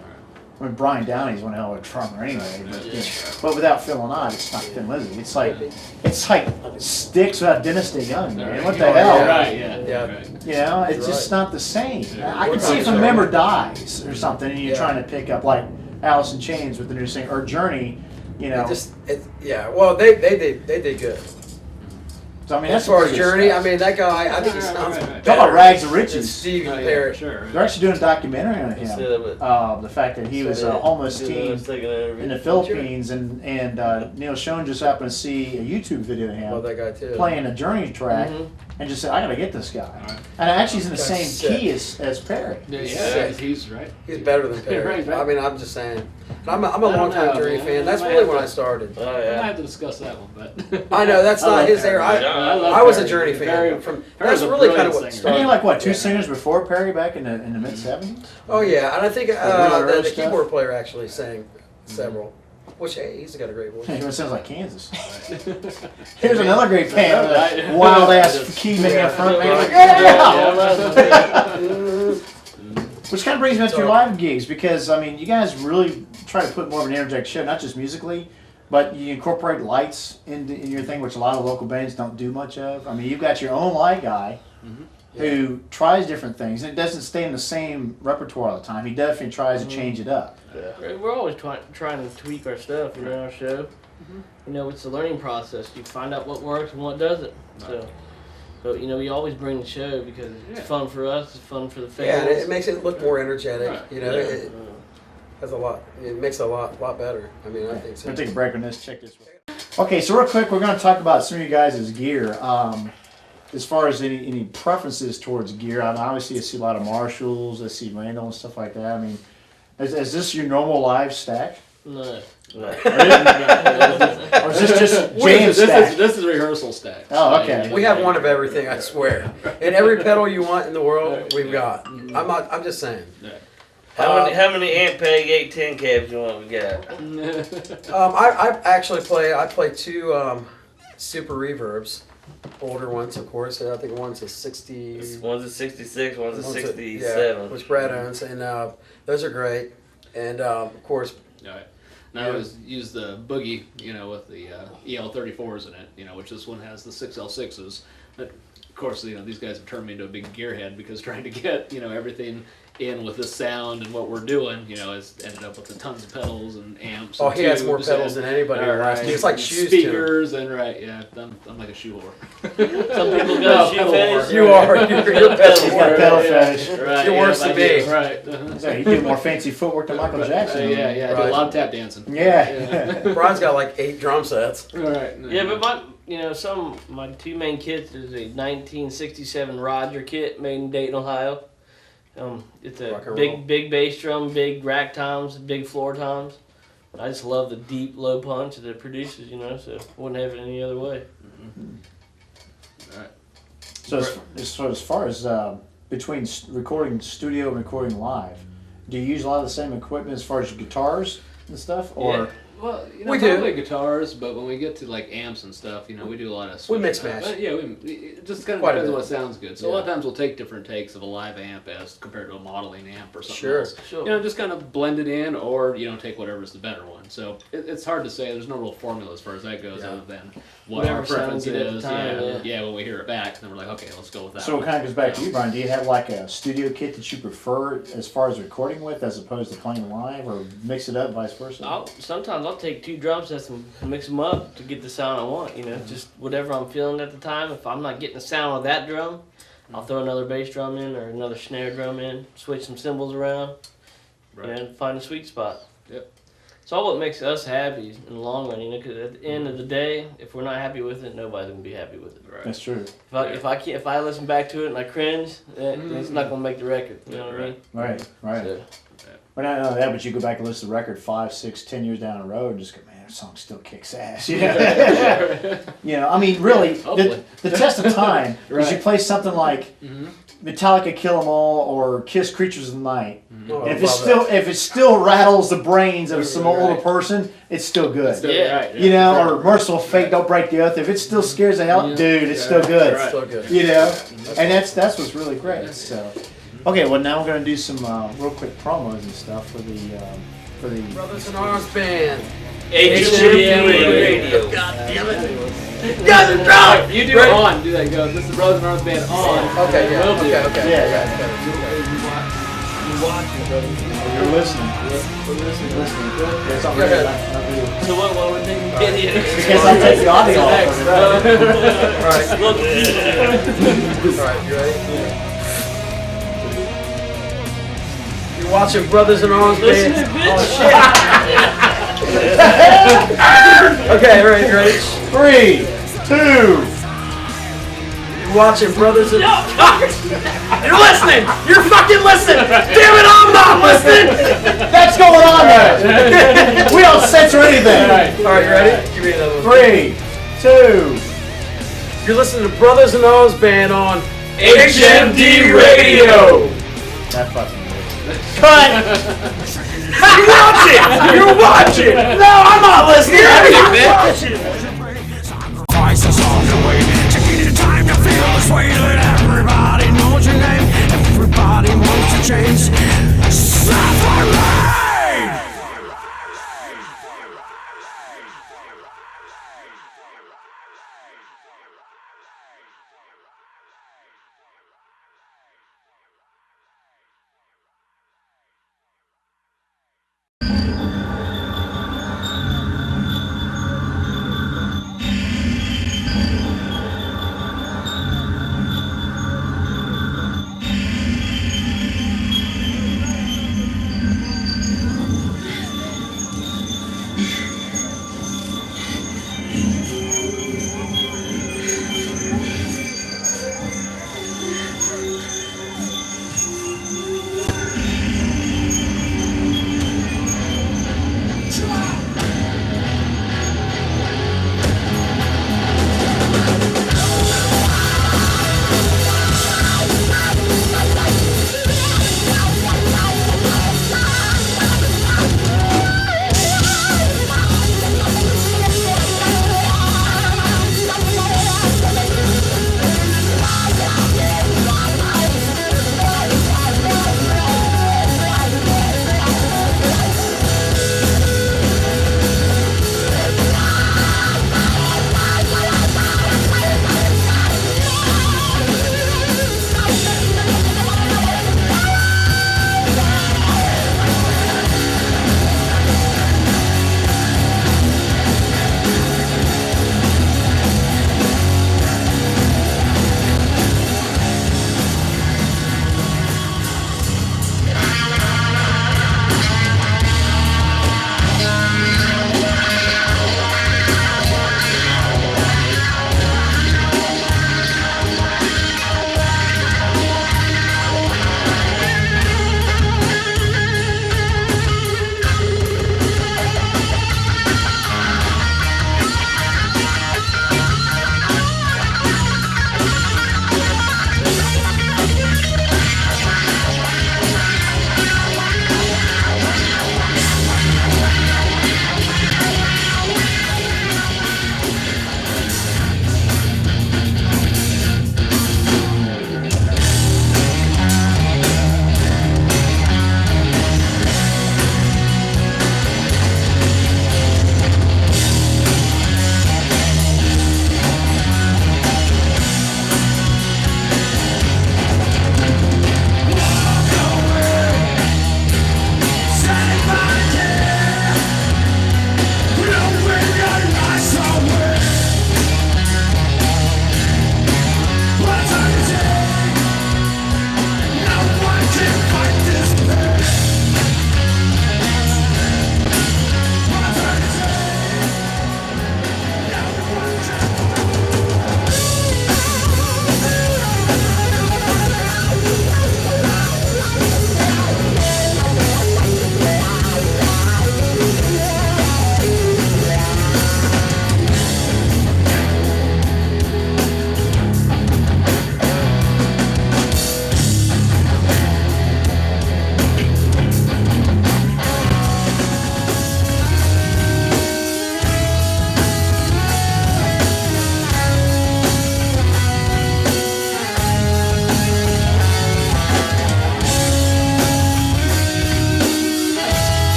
I mean, Brian Downey's one hell of a drummer anyway, but without Phil and I, it's not Thin Lizzy. It's like Styx without Dennis DeYoung, man. What the Oh, hell? Right, yeah. Yeah. Right. You know, it's You're just right. not the same. Yeah. I can see if a Sure. member dies or something, and you're Yeah. trying to pick up like Alice in Chains with the new singer or Journey. Well, they did good. So I mean, As that's far pretty as good Journey, stuff. I mean that guy. I think he Right, sounds right, right. Talk about better Rags to than Riches. Stevie Oh, yeah, Perry. sure. They're actually doing a documentary on him. Instead of it. The fact that he was a homeless teen in the Philippines, and Neil Schoen just happened to see a YouTube video of Well, him that guy too. playing a Journey track, and just said, "I gotta get this guy." Right. And actually, he's in the Guy's same sick. key as Perry. Yeah, Sick. he's right. He's better than Perry. Right, right. I mean, I'm just saying. I'm a I don't long time know, Journey man. fan. That's I might really have when to- I started. Oh I might yeah. have to discuss that one, but I know that's I not love his Perry. era. I love I was a Perry. Journey fan. Perry- From Perry's that's a really kind of brilliant what singer. And he started. had like what, two Yeah. singers before Perry back in the mid '70s? Oh yeah, and I think real the stuff. keyboard player actually sang several. Which hey, he's got a great voice. It sounds like Kansas. Here's another great band with a wild ass key making a front man. Like, yeah! Which kind of brings me up to your live gigs because I mean, you guys really try to put more of an interject show, not just musically, but you incorporate lights in your thing, which a lot of local bands don't do much of. I mean, you've got your own light guy who tries different things, and it doesn't stay in the same repertoire all the time. He definitely tries to change it up. We're always trying to tweak our stuff, our show. It's a learning process. You find out what works and what doesn't. So, but we always bring the show because it's fun for us. It's fun for the fans. Yeah, and it makes it look more energetic. Right. It has a lot. It makes it a lot better. I mean, I think I'm so. gonna take a break on this. Check this. Okay, so real quick, we're gonna talk about some of you guys' gear. As far as any preferences towards gear, I mean, obviously I see a lot of Marshalls, I see Randall and stuff like that. I mean, Is this your normal live stack? No. No. Or is this just jam stack? This is rehearsal stack. Oh, okay. We have one of everything, I swear. And every pedal you want in the world, we've got. I'm just saying. How many amp peg 810 cabs you want? We got. I actually play 2 super reverbs. Older ones, of course. I think one's a 60. One's a 66, one's a one's 67. which Brad owns, and those are great. And of course, Right. And I always use the Boogie, with the EL34s in it, which this one has the 6L6s. But of course, these guys have turned me into a big gearhead because trying to get, everything in with the sound and what we're doing, has ended up with the tons of pedals and amps. oh, and he has more tubes pedals and- than anybody. Right. It's like shoes to him. speakers and I'm like a shoe whore. Some people go shoe pedal fetish. whore. You are. You're pedal He's got whore. pedal fetish. Right, You're worse I than do, me. Right. Uh-huh. So you do more fancy footwork than Michael Jackson. Yeah, I do a Right. lot of tap dancing. Yeah. Brian's got like 8 drum sets. All right. Yeah, but my 2 main kits is a 1967 Roger kit made in Dayton, Ohio. It's a Rock and roll. big bass drum, big rack toms, big floor toms. I just love the deep low punch that it produces, so wouldn't have it any other way. All right. So as far as between recording studio and recording live, do you use a lot of the same equipment as far as your guitars and stuff, or? Yeah. Well, We do. probably guitars, but when we get to like amps and stuff, we do a lot of We mix switching up. match. But, yeah, it just kind of Quite a depends on bit. what sounds good. So a Yeah. lot of times we'll take different takes of a live amp as compared to a modeling amp or something Sure. else. Sure. Just kind of blend it in, or take whatever's the better one. So it's hard to say. There's no real formula as far as that goes, Yeah. other than what Whatever our preference sounds good at the is. time, yeah. When we hear it back, then we're like, okay, let's go with that. So it one. kind of goes back to you, Brian. Do you have like a studio kit that you prefer as far as recording with, as opposed to playing live, or mix it up, vice versa? Sometimes I'll take 2 drum sets and mix them up to get the sound I want. Just whatever I'm feeling at the time. If I'm not getting the sound of that drum, I'll throw another bass drum in or another snare drum in, switch some cymbals around, Right. and find a sweet spot. Yep. It's all what makes us happy in the long run, because at the end of the day, if we're not happy with it, nobody's gonna be happy with it. Right. That's true. If I listen back to it and I cringe, then it's not gonna make the record. You know what I mean? Right, right. So, But not only that, but you go back and listen to the record 5, 6, 10 years down the road, and just go, man, that song still kicks ass. I mean, really, Hopefully. the test of time is Right. you play something like Mhm. Metallica, Kill 'Em All, or Kiss, Creatures of the Night. Oh, And I if love it still rattles the brains of some Right. older person, it's still good. Still- Yeah. right, Or Merciful Fate, Don't Break the Oath. If it still scares the hell, Yeah. dude, it's Yeah. still good. that. So good. And that's what's really great. So, okay, well now we're gonna do some real quick promos and stuff for the Brothers in Arms Band. HMD Radio. God damn it. Guys are drunk! You do it on. Do that. Go. This is the Brothers in Arms Band on. Okay, yeah. Will do. Okay. Yeah. You're listening. Listening. There's something Go ahead. that I do. so what would they get here? Because I take the audio off. Alright. Look, Alright, you ready? You're watching Brothers in Arms listen Band. to this, bitch. Oh shit. Okay, ready, you ready? 3, 2. You're watching Brothers in no, You're listening! You're fucking listening! Damn it, I'm not listening! That's going on there. We don't censor anything. Alright, you ready? Give me another one. 3, 2. You're listening to Brothers in Arms Band on HMD Radio. That fucking works. You're watching! You're watching! No, I'm not listening! You're watching!